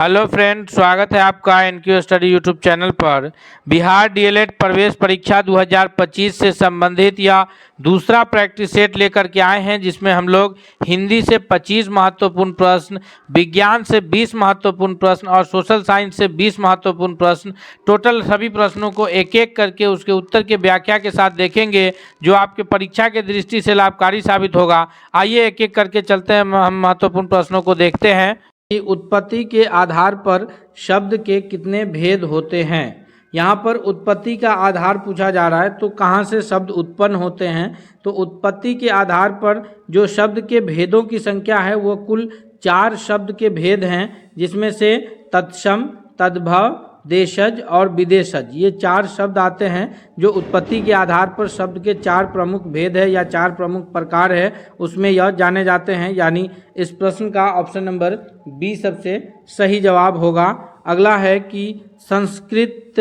Hello friend, स्वागत है आपका एनक्यू स्टडी यूट्यूब चैनल पर। बिहार डीएलएड प्रवेश परीक्षा 2025 से संबंधित या दूसरा प्रैक्टिस सेट लेकर के आए हैं, जिसमें हम लोग हिंदी से 25 महत्वपूर्ण प्रश्न, विज्ञान से 20 महत्वपूर्ण प्रश्न और सोशल साइंस से 20 महत्वपूर्ण प्रश्न, टोटल सभी प्रश्नों को एक एक करके उसके उत्तर के व्याख्या के साथ देखेंगे, जो आपके परीक्षा के दृष्टि से लाभकारी साबित होगा। आइए एक एक करके चलते हैं, हम महत्वपूर्ण प्रश्नों को देखते हैं। उत्पत्ति के आधार पर शब्द के कितने भेद होते हैं। यहाँ पर उत्पत्ति का आधार पूछा जा रहा है, तो कहाँ से शब्द उत्पन्न होते हैं। तो उत्पत्ति के आधार पर जो शब्द के भेदों की संख्या है वो कुल 4 शब्द के भेद हैं, जिसमें से तत्सम, तद्भव, देशज और विदेशज, ये 4 शब्द आते हैं जो उत्पत्ति के आधार पर शब्द के 4 प्रमुख भेद है या 4 प्रमुख प्रकार है, उसमें यह जाने जाते हैं। यानी इस प्रश्न का ऑप्शन नंबर बी सबसे सही जवाब होगा। अगला है कि संस्कृत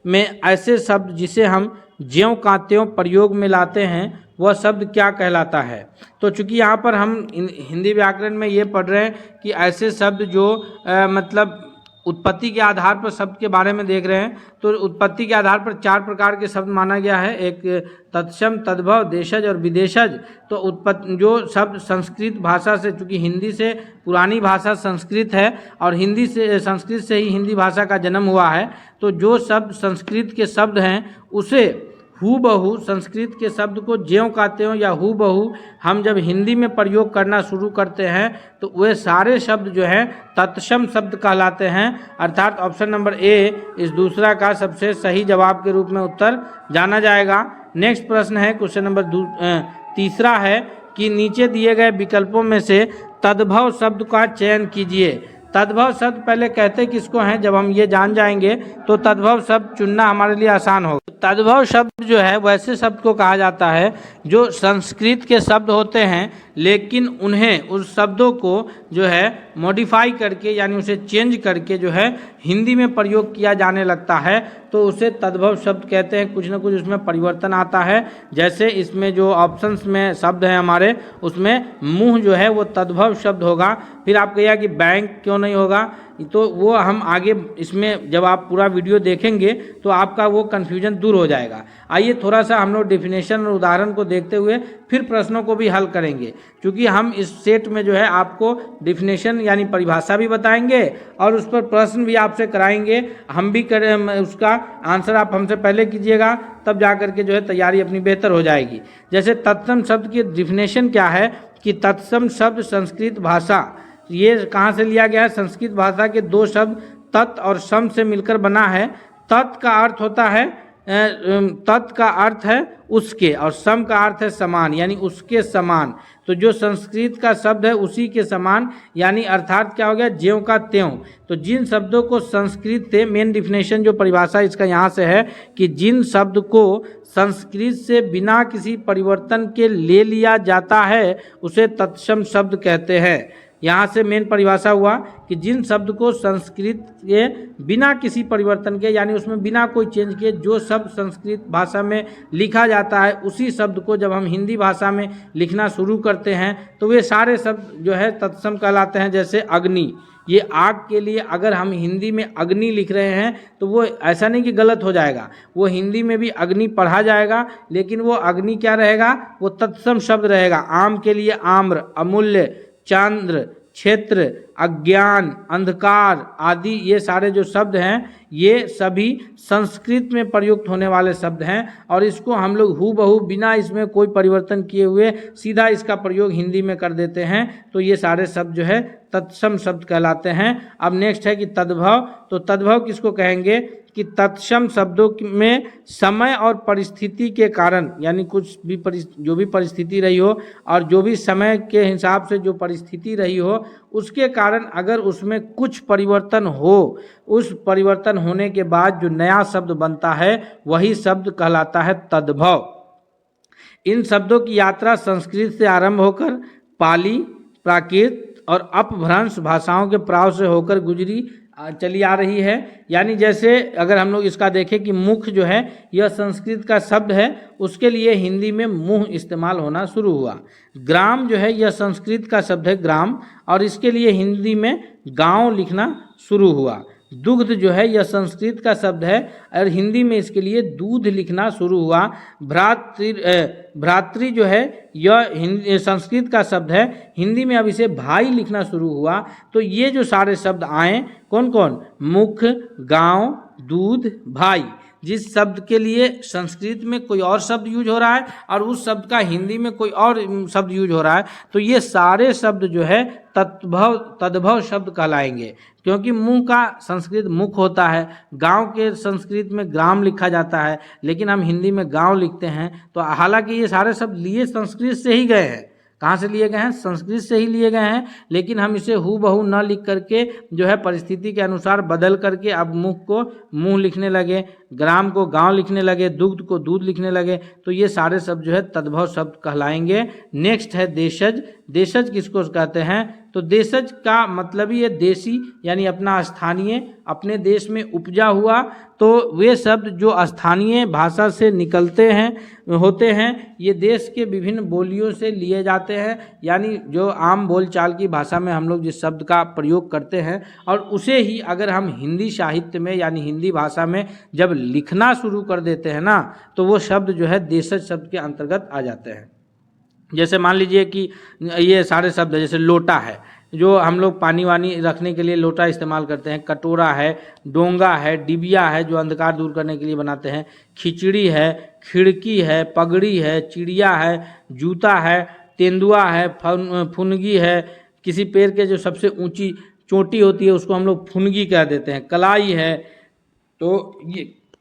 में ऐसे शब्द जिसे हम ज्यों का त्यों प्रयोग में लाते हैं वह शब्द क्या कहलाता है। तो चूंकि यहाँ पर हम हिंदी व्याकरण में ये पढ़ रहे हैं कि ऐसे शब्द जो मतलब उत्पत्ति के आधार पर शब्द के बारे में देख रहे हैं, तो उत्पत्ति के आधार पर 4 प्रकार के शब्द माना गया है। एक तत्सम, तद्भव, देशज और विदेशज। तो उत्पत्ति जो शब्द संस्कृत भाषा से, चूँकि हिंदी से पुरानी भाषा संस्कृत है और हिंदी से संस्कृत से ही हिंदी भाषा का जन्म हुआ है, तो जो शब्द संस्कृत के शब्द हैं उसे हूबहू संस्कृत के शब्द को ज्यों का त्यों या हूबहू हम जब हिंदी में प्रयोग करना शुरू करते हैं तो वे सारे शब्द जो हैं तत्सम शब्द कहलाते हैं। अर्थात ऑप्शन नंबर ए इस दूसरा का सबसे सही जवाब के रूप में उत्तर जाना जाएगा। नेक्स्ट प्रश्न है क्वेश्चन नंबर तीसरा है कि नीचे दिए गए विकल्पों में से तद्भव शब्द का चयन कीजिए। तद्भव शब्द पहले कहते किसको हैं, जब हम ये जान जाएंगे तो तद्भव शब्द चुनना हमारे लिए आसान होगा। तद्भव शब्द जो है वैसे शब्द को कहा जाता है जो संस्कृत के शब्द होते हैं, लेकिन उन्हें उस शब्दों को जो है मॉडिफाई करके यानी उसे चेंज करके जो है हिंदी में प्रयोग किया जाने लगता है, तो उसे तद्भव शब्द कहते हैं। कुछ ना कुछ उसमें परिवर्तन आता है। जैसे इसमें जो ऑप्शंस में शब्द हैं हमारे, उसमें मुंह जो है वो तद्भव शब्द होगा। फिर आप कहिएगा कि बैंक क्यों नहीं होगा, तो वो हम आगे इसमें जब आप पूरा वीडियो देखेंगे तो आपका वो कन्फ्यूजन दूर हो जाएगा। आइए थोड़ा सा हम लोग डेफिनेशन और उदाहरण को देखते हुए फिर प्रश्नों को भी हल करेंगे, क्योंकि हम इस सेट में जो है आपको डेफिनेशन यानी परिभाषा भी बताएंगे और उस पर प्रश्न भी आपसे कराएंगे। हम भी करें, उसका आंसर आप हमसे पहले कीजिएगा, तब जा करके जो है तैयारी अपनी बेहतर हो जाएगी। जैसे तत्सम शब्द की डेफिनेशन क्या है कि तत्सम शब्द संस्कृत भाषा, ये कहाँ से लिया गया है, संस्कृत भाषा के 2 शब्द तत् और सम से मिलकर बना है। तत् का अर्थ होता है तत् का अर्थ है उसके और सम का अर्थ है समान, यानी उसके समान। तो जो संस्कृत का शब्द है उसी के समान, यानी अर्थात क्या हो गया, ज्यों का त्यों। तो जिन शब्दों को संस्कृत से, मेन डिफिनेशन जो परिभाषा इसका यहाँ से है कि जिन शब्द को संस्कृत से बिना किसी परिवर्तन के ले लिया जाता है उसे तत्सम शब्द कहते हैं। यहाँ से मेन परिभाषा हुआ कि जिन शब्द को संस्कृत के बिना किसी परिवर्तन के यानी उसमें बिना कोई चेंज किए जो शब्द संस्कृत भाषा में लिखा जाता है, उसी शब्द को जब हम हिंदी भाषा में लिखना शुरू करते हैं तो वे सारे शब्द जो है तत्सम कहलाते हैं। जैसे अग्नि, ये आग के लिए अगर हम हिंदी में अग्नि लिख रहे हैं तो वो ऐसा नहीं कि गलत हो जाएगा, वो हिंदी में भी अग्नि पढ़ा जाएगा, लेकिन वो अग्नि क्या रहेगा, वो तत्सम शब्द रहेगा। आम के लिए आम्र, अमूल्य, चंद्र, क्षेत्र, अज्ञान, अंधकार आदि, ये सारे जो शब्द हैं ये सभी संस्कृत में प्रयुक्त होने वाले शब्द हैं और इसको हम लोग हूबहू बिना इसमें कोई परिवर्तन किए हुए सीधा इसका प्रयोग हिंदी में कर देते हैं। तो ये सारे शब्द जो है तत्सम शब्द कहलाते हैं। अब नेक्स्ट है कि तद्भव। तो तद्भव किसको कहेंगे कि तत्सम शब्दों में समय और परिस्थिति के कारण, यानी कुछ भी जो भी परिस्थिति रही हो और जो भी समय के हिसाब से जो परिस्थिति रही हो उसके कारण अगर उसमें कुछ परिवर्तन हो, उस परिवर्तन होने के बाद जो नया शब्द बनता है वही शब्द कहलाता है तद्भव। इन शब्दों की यात्रा संस्कृत से आरंभ होकर पाली, प्राकृत और अपभ्रंश भाषाओं के प्रभाव से होकर गुजरी चली आ रही है। यानी जैसे अगर हम लोग इसका देखें कि मुख जो है यह संस्कृत का शब्द है, उसके लिए हिंदी में मुंह इस्तेमाल होना शुरू हुआ। ग्राम जो है यह संस्कृत का शब्द है ग्राम, और इसके लिए हिंदी में गांव लिखना शुरू हुआ। दुग्ध जो है यह संस्कृत का शब्द है और हिंदी में इसके लिए दूध लिखना शुरू हुआ। भ्रातृ जो है यह संस्कृत का शब्द है, हिंदी में अब इसे भाई लिखना शुरू हुआ। तो ये जो सारे शब्द आए कौन कौन, मुख, गांव, दूध, भाई, जिस शब्द के लिए संस्कृत में कोई और शब्द यूज हो रहा है और उस शब्द का हिंदी में कोई और शब्द यूज हो रहा है, तो ये सारे शब्द जो है तद्भव शब्द कहलाएंगे। क्योंकि मुंह का संस्कृत मुख होता है, गांव के संस्कृत में ग्राम लिखा जाता है, लेकिन हम हिंदी में गांव लिखते हैं। तो हालांकि ये सारे शब्द लिए संस्कृत से ही गए हैं। कहाँ से लिए गए हैं, संस्कृत से ही लिए गए हैं, लेकिन हम इसे हूबहू न लिख करके जो है परिस्थिति के अनुसार बदल करके अब मुख को मुंह लिखने लगे, ग्राम को गांव लिखने लगे, दुग्ध को दूध लिखने लगे। तो ये सारे शब्द जो है तद्भव शब्द कहलाएंगे। नेक्स्ट है देशज। देशज किसको कहते हैं, तो देशज का मतलब ही है देशी, यानी अपना स्थानीय, अपने देश में उपजा हुआ। तो वे शब्द जो स्थानीय भाषा से निकलते हैं होते हैं, ये देश के विभिन्न बोलियों से लिए जाते हैं। यानी जो आम बोलचाल की भाषा में हम लोग जिस शब्द का प्रयोग करते हैं, और उसे ही अगर हम हिंदी साहित्य में यानी हिंदी भाषा में जब लिखना शुरू कर देते हैं ना, तो वो शब्द जो है देशज शब्द के अंतर्गत आ जाते हैं। जैसे मान लीजिए कि ये सारे शब्द जैसे लोटा है, जो हम लोग पानी वानी रखने के लिए लोटा इस्तेमाल करते हैं, कटोरा है, डोंगा है, डिबिया है जो अंधकार दूर करने के लिए बनाते हैं, खिचड़ी है, खिड़की है, पगड़ी है, चिड़िया है, जूता है, तेंदुआ है, फुनगी है, किसी पेड़ के जो सबसे ऊंची चोटी होती है उसको हम लोग फुनगी कह देते हैं, कलाई है। तो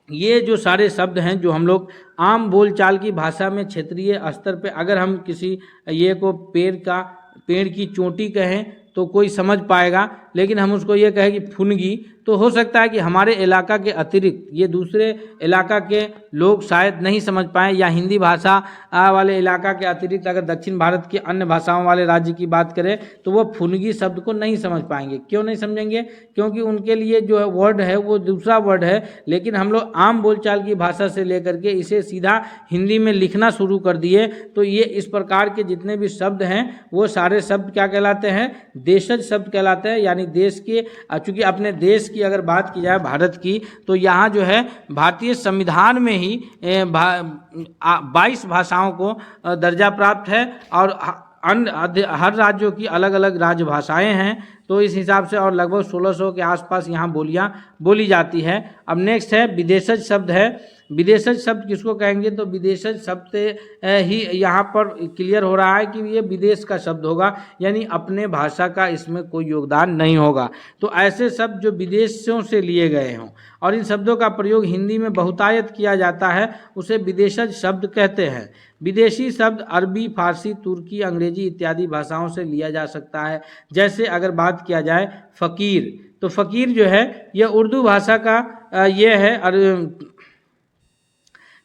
ये जो सारे शब्द हैं जो हम लोग आम बोलचाल की भाषा में क्षेत्रीय स्तर पे अगर हम किसी ये को पेड़ की चोटी कहें तो कोई समझ पाएगा, लेकिन हम उसको ये कहें कि फुनगी, तो हो सकता है कि हमारे इलाका के अतिरिक्त ये दूसरे इलाका के लोग शायद नहीं समझ पाएँ, या हिंदी भाषा वाले इलाका के अतिरिक्त अगर दक्षिण भारत की अन्य भाषाओं वाले राज्य की बात करें तो वो फुनगी शब्द को नहीं समझ पाएंगे। क्यों नहीं समझेंगे, क्योंकि उनके लिए जो है वर्ड है वो दूसरा वर्ड है। लेकिन हम लोग आम बोलचाल की भाषा से लेकर के इसे सीधा हिंदी में लिखना शुरू कर दिए, तो ये इस प्रकार के जितने भी शब्द हैं वो सारे शब्द क्या कहलाते हैं, देशज शब्द कहलाते हैं। यानी देश के, चूँकि अपने देश की अगर बात की जाए भारत की, तो यहाँ जो है भारतीय संविधान में ही 22 भाषाओं को दर्जा प्राप्त है, और हर राज्यों की अलग अलग राजभाषाएं हैं। तो इस हिसाब से और लगभग 1600 के आसपास यहाँ बोलियाँ बोली जाती है। अब नेक्स्ट है विदेशज शब्द है। विदेशज शब्द किसको कहेंगे, तो विदेशज शब्द से ही यहाँ पर क्लियर हो रहा है कि ये विदेश का शब्द होगा, यानी अपने भाषा का इसमें कोई योगदान नहीं होगा। तो ऐसे शब्द जो विदेशों से लिए गए हों और इन शब्दों का प्रयोग हिंदी में बहुतायत किया जाता है, उसे विदेशज शब्द कहते हैं। विदेशी शब्द अरबी, फारसी, तुर्की, अंग्रेजी इत्यादि भाषाओं से लिया जा सकता है। जैसे अगर बात किया जाए फ़कीर, तो फ़कीर जो है यह उर्दू भाषा का ये है,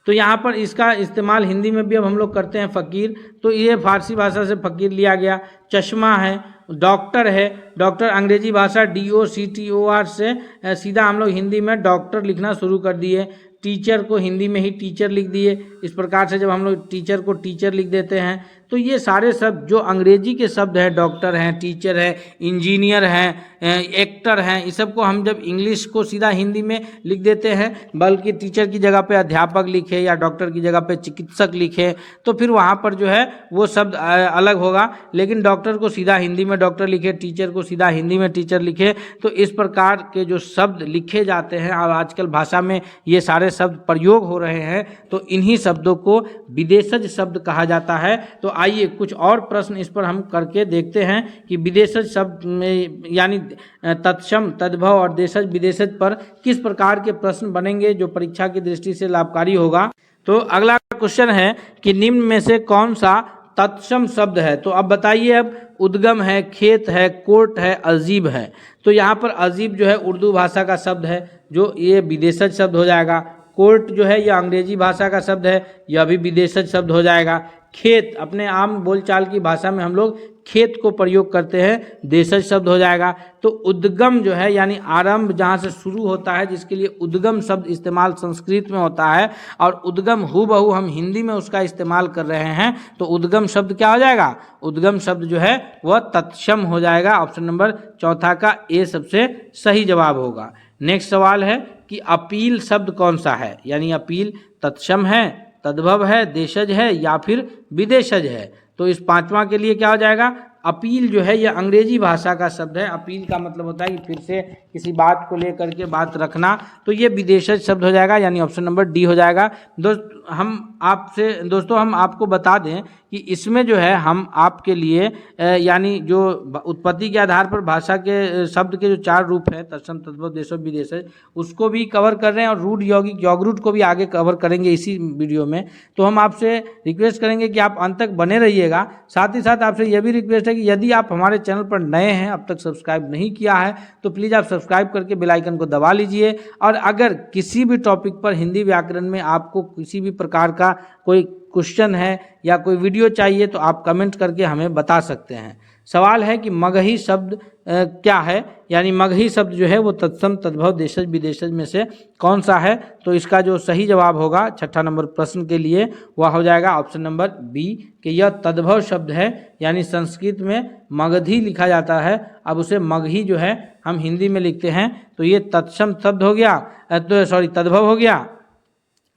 तो यहाँ पर इसका इस्तेमाल हिंदी में भी अब हम लोग करते हैं फ़कीर, तो ये फारसी भाषा से फ़कीर लिया गया। चश्मा है, डॉक्टर है, डॉक्टर अंग्रेजी भाषा DOCTOR से सीधा हम लोग हिंदी में डॉक्टर लिखना शुरू कर दिए। टीचर को हिंदी में ही टीचर लिख दिए। इस प्रकार से जब हम लोग टीचर को टीचर लिख देते हैं, तो ये सारे शब्द जो अंग्रेजी के शब्द हैं, डॉक्टर हैं, टीचर है, इंजीनियर हैं, एक्टर हैं, इस सब को हम जब इंग्लिश को सीधा हिंदी में लिख देते हैं, बल्कि टीचर की जगह पे अध्यापक लिखे या डॉक्टर की जगह पे चिकित्सक लिखे, तो फिर वहाँ पर जो है वो शब्द अलग होगा। लेकिन डॉक्टर को सीधा हिंदी में डॉक्टर लिखे, टीचर को सीधा हिंदी में टीचर लिखे, तो इस प्रकार के जो शब्द लिखे जाते हैं और आजकल भाषा में ये सारे शब्द प्रयोग हो रहे हैं, तो इन्हीं शब्दों को विदेशज शब्द कहा जाता है। तो आइए कुछ और प्रश्न इस पर हम करके देखते हैं कि विदेशज शब्द में यानी तत्सम, तद्भव और देशज विदेशज पर किस प्रकार के प्रश्न बनेंगे जो परीक्षा की दृष्टि से लाभकारी होगा। तो अगला क्वेश्चन है कि निम्न में से कौन सा तत्सम शब्द है। तो अब बताइए, अब उद्गम है, खेत है, कोर्ट है, अजीब है। तो यहाँ पर अजीब जो है उर्दू भाषा का शब्द है, जो ये विदेशज शब्द हो जाएगा। कोर्ट जो है यह अंग्रेजी भाषा का शब्द है, यह भी विदेशज शब्द हो जाएगा। खेत, अपने आम बोलचाल की भाषा में हम लोग खेत को प्रयोग करते हैं, देशज शब्द हो जाएगा। तो उद्गम जो है यानी आरंभ जहाँ से शुरू होता है, जिसके लिए उद्गम शब्द इस्तेमाल संस्कृत में होता है, और उद्गम हूबहू हम हिंदी में उसका इस्तेमाल कर रहे हैं, तो उद्गम शब्द क्या हो जाएगा? उद्गम शब्द जो है वह तत्सम हो जाएगा। ऑप्शन नंबर चौथा का ए सबसे सही जवाब होगा। नेक्स्ट सवाल है कि अपील शब्द कौन सा है, यानी अपील तत्सम है, तद्भव है, देशज है या फिर विदेशज है? तो इस पांचवा के लिए क्या हो जाएगा? अपील जो है यह अंग्रेजी भाषा का शब्द है। अपील का मतलब होता है कि फिर से किसी बात को लेकर के बात रखना, तो ये विदेशज शब्द हो जाएगा, यानी ऑप्शन नंबर डी हो जाएगा। दोस्तों हम आपको बता दें कि इसमें जो है हम आपके लिए यानी जो उत्पत्ति के आधार पर भाषा के शब्द के जो 4 रूप हैं, तत्सम, तद्भव, देशज, विदेशज, उसको भी कवर कर रहे हैं, और रूढ़, यौगिक, यौगरूढ़ को भी आगे कवर करेंगे इसी वीडियो में। तो हम आपसे रिक्वेस्ट करेंगे कि आप अंत तक बने रहिएगा। साथ ही साथ आपसे यह भी रिक्वेस्ट है कि यदि आप हमारे चैनल पर नए हैं, अब तक सब्सक्राइब नहीं किया है, तो प्लीज़ आप सब्सक्राइब करके बेल आइकन को दबा लीजिए। और अगर किसी भी टॉपिक पर हिंदी व्याकरण में आपको किसी भी प्रकार का कोई क्वेश्चन है या कोई वीडियो चाहिए, तो आप कमेंट करके हमें बता सकते हैं। सवाल है कि मगही शब्द क्या है, यानी मगही शब्द जो है वो तत्सम, तद्भव, देशज, विदेशज में से कौन सा है? तो इसका जो सही जवाब होगा 6ठा नंबर प्रश्न के लिए वह हो जाएगा ऑप्शन नंबर बी, कि यह तद्भव शब्द है, यानी संस्कृत में मगधी लिखा जाता है, अब उसे मगही जो है हम हिंदी में लिखते हैं, तो ये तत्सम शब्द हो गया, तद्भव हो गया।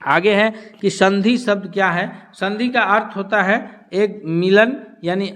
आगे है कि संधि शब्द क्या है? संधि का अर्थ होता है एक मिलन, यानी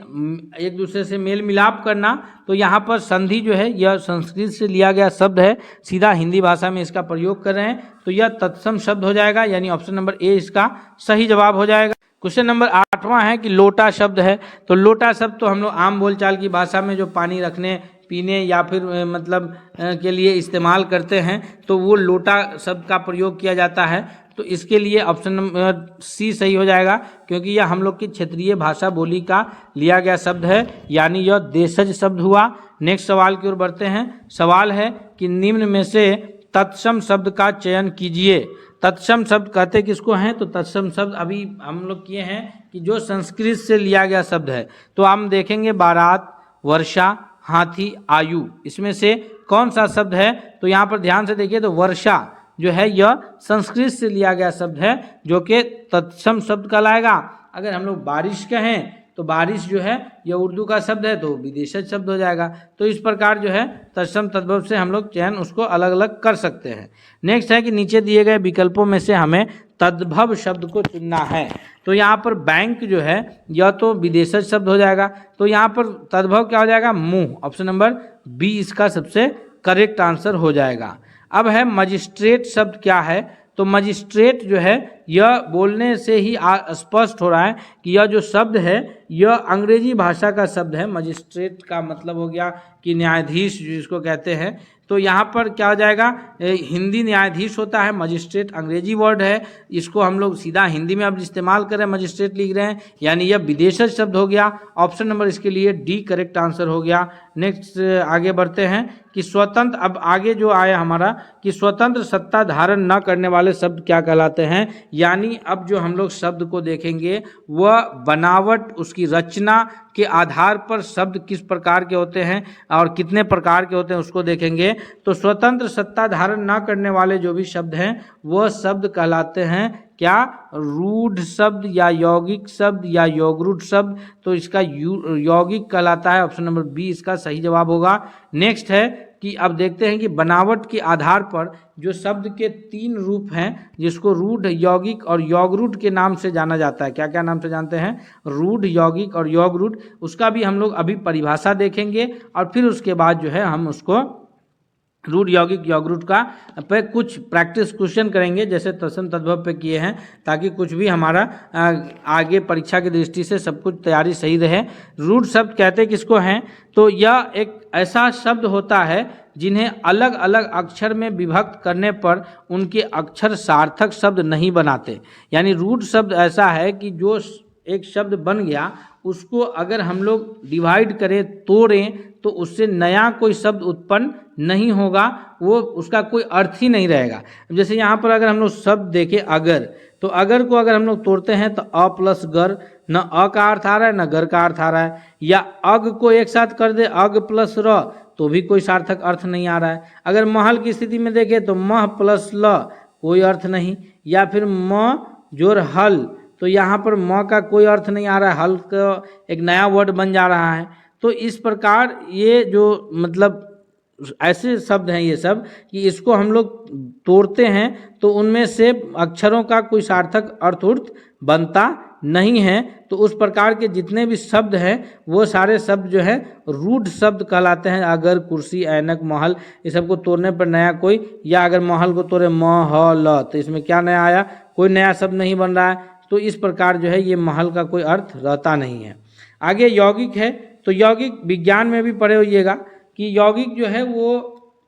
एक दूसरे से मेल मिलाप करना। तो यहाँ पर संधि जो है यह संस्कृत से लिया गया शब्द है, सीधा हिंदी भाषा में इसका प्रयोग कर रहे हैं, तो यह तत्सम शब्द हो जाएगा, यानी ऑप्शन नंबर ए इसका सही जवाब हो जाएगा। क्वेश्चन नंबर 8वां है कि लोटा शब्द है। तो लोटा शब्द तो हम लोग आम बोलचाल की भाषा में जो पानी रखने, पीने या फिर मतलब के लिए इस्तेमाल करते हैं, तो वो लोटा शब्द का प्रयोग किया जाता है। तो इसके लिए ऑप्शन नंबर सी सही हो जाएगा, क्योंकि यह हम लोग की क्षेत्रीय भाषा बोली का लिया गया शब्द है, यानी यह देशज शब्द हुआ। नेक्स्ट सवाल की ओर बढ़ते हैं। सवाल है कि निम्न में से तत्सम शब्द का चयन कीजिए। तत्सम शब्द कहते किसको हैं? तो तत्सम शब्द अभी हम लोग किए हैं कि जो संस्कृत से लिया गया शब्द है। तो हम देखेंगे बारात, वर्षा, हाथी, आयु, इसमें से कौन सा शब्द है? तो यहाँ पर ध्यान से देखिए, तो वर्षा जो है यह संस्कृत से लिया गया शब्द है, जो कि तत्सम शब्द कहलाएगा। अगर हम लोग बारिश कहें, तो बारिश जो है यह उर्दू का शब्द है, तो विदेशज शब्द हो जाएगा। तो इस प्रकार जो है तत्सम, तद्भव से हम लोग चयन उसको अलग अलग कर सकते हैं। नेक्स्ट है कि नीचे दिए गए विकल्पों में से हमें तद्भव शब्द को चुनना है। तो यहाँ पर बैंक जो है यह तो विदेशज शब्द हो जाएगा, तो यहाँ पर तद्भव क्या हो जाएगा? मुंह, ऑप्शन नंबर बी इसका सबसे करेक्ट आंसर हो जाएगा। अब है मजिस्ट्रेट शब्द क्या है? तो मजिस्ट्रेट जो है यह बोलने से ही स्पष्ट हो रहा है कि यह जो शब्द है यह अंग्रेजी भाषा का शब्द है। मजिस्ट्रेट का मतलब हो गया कि न्यायाधीश जिसको कहते हैं। तो यहाँ पर क्या हो जाएगा? हिंदी न्यायाधीश होता है, मजिस्ट्रेट अंग्रेजी वर्ड है, इसको हम लोग सीधा हिंदी में अब इस्तेमाल कर रहे हैं, मजिस्ट्रेट लिख रहे हैं, यानी यह विदेशज शब्द हो गया। ऑप्शन नंबर इसके लिए डी करेक्ट आंसर हो गया। नेक्स्ट आगे बढ़ते हैं कि स्वतंत्र, अब आगे जो आया हमारा कि स्वतंत्र सत्ता धारण न करने वाले शब्द क्या कहलाते हैं, यानी अब जो हम लोग शब्द को देखेंगे वह बनावट, उसकी रचना के आधार पर शब्द किस प्रकार के होते हैं और कितने प्रकार के होते हैं उसको देखेंगे। तो स्वतंत्र सत्ता धारण न करने वाले जो भी शब्द हैं वह शब्द कहलाते हैं क्या? रूढ़ शब्द या यौगिक शब्द या यौगरूढ़ शब्द। तो इसका यौगिक कहलाता है, ऑप्शन नंबर बी इसका सही जवाब होगा। नेक्स्ट है कि अब देखते हैं कि बनावट के आधार पर जो शब्द के 3 रूप हैं जिसको रूढ़, यौगिक और यौगरूढ़ के नाम से जाना जाता है। क्या क्या नाम से जानते हैं? रूढ़, यौगिक और यौगरूढ़। उसका भी हम लोग अभी परिभाषा देखेंगे और फिर उसके बाद जो है हम उसको रूढ़, यौगिक, यौगरूढ़ का पे कुछ प्रैक्टिस क्वेश्चन करेंगे, जैसे तत्सम, तद्भव पे किए हैं, ताकि कुछ भी हमारा आगे परीक्षा की दृष्टि से सब कुछ तैयारी सही रहे। रूढ़ शब्द कहते किसको हैं? तो यह एक ऐसा शब्द होता है जिन्हें अलग अलग अक्षर में विभक्त करने पर उनके अक्षर सार्थक शब्द नहीं बनाते। यानी रूढ़ शब्द ऐसा है कि जो एक शब्द बन गया उसको अगर हम लोग डिवाइड करें, तोड़ें, तो उससे नया कोई शब्द उत्पन्न नहीं होगा, वो उसका कोई अर्थ ही नहीं रहेगा। जैसे यहाँ पर अगर हम लोग शब्द देखें अगर, तो अगर को अगर हम लोग तोड़ते हैं तो अ प्लस गर न अ का अर्थ आ रहा है न गर का अर्थ आ रहा है, या अग को एक साथ कर दे अग प्लस र तो भी कोई सार्थक अर्थ नहीं आ रहा है। अगर महल की स्थिति में देखें तो मह प्लस ल कोई अर्थ नहीं, या फिर म जोर हल तो यहाँ पर म का कोई अर्थ नहीं आ रहा है, हल का एक नया वर्ड बन जा रहा है। तो इस प्रकार ये जो मतलब ऐसे शब्द हैं ये सब कि इसको हम लोग तोड़ते हैं तो उनमें से अक्षरों का कोई सार्थक अर्थ बनता नहीं है। तो उस प्रकार के जितने भी शब्द हैं वो सारे शब्द जो है रूढ़ शब्द कहलाते हैं। अगर, कुर्सी, ऐनक, महल, ये सबको तोड़ने पर नया कोई, या अगर महल को तोड़े म ह ल तो इसमें क्या नया आया, कोई नया शब्द नहीं बन रहा है। तो इस प्रकार जो है ये महल का कोई अर्थ रहता नहीं है। आगे यौगिक है, तो यौगिक विज्ञान में भी पढ़े होइएगा कि यौगिक जो है वो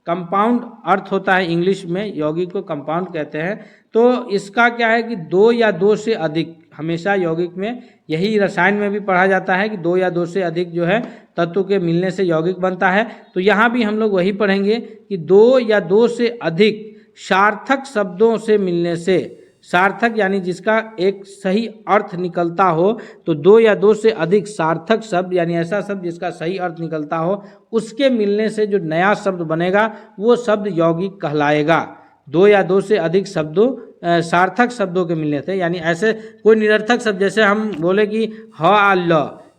कंपाउंड अर्थ होता है, इंग्लिश में यौगिक को कंपाउंड कहते हैं। तो इसका क्या है कि दो या दो से अधिक, हमेशा यौगिक में यही रसायन में भी पढ़ा जाता है कि दो या दो से अधिक जो है तत्व के मिलने से यौगिक बनता है। तो यहाँ भी हम लोग वही पढ़ेंगे कि दो या दो से अधिक सार्थक शब्दों से मिलने से, सार्थक यानी जिसका एक सही अर्थ निकलता हो, तो दो या दो से अधिक सार्थक शब्द यानी ऐसा शब्द जिसका सही अर्थ निकलता हो, उसके मिलने से जो नया शब्द बनेगा वो शब्द यौगिक कहलाएगा। दो या दो से अधिक शब्दों सार्थक शब्दों के मिलने से, यानी ऐसे कोई निरर्थक शब्द जैसे हम बोले कि ह आ ल,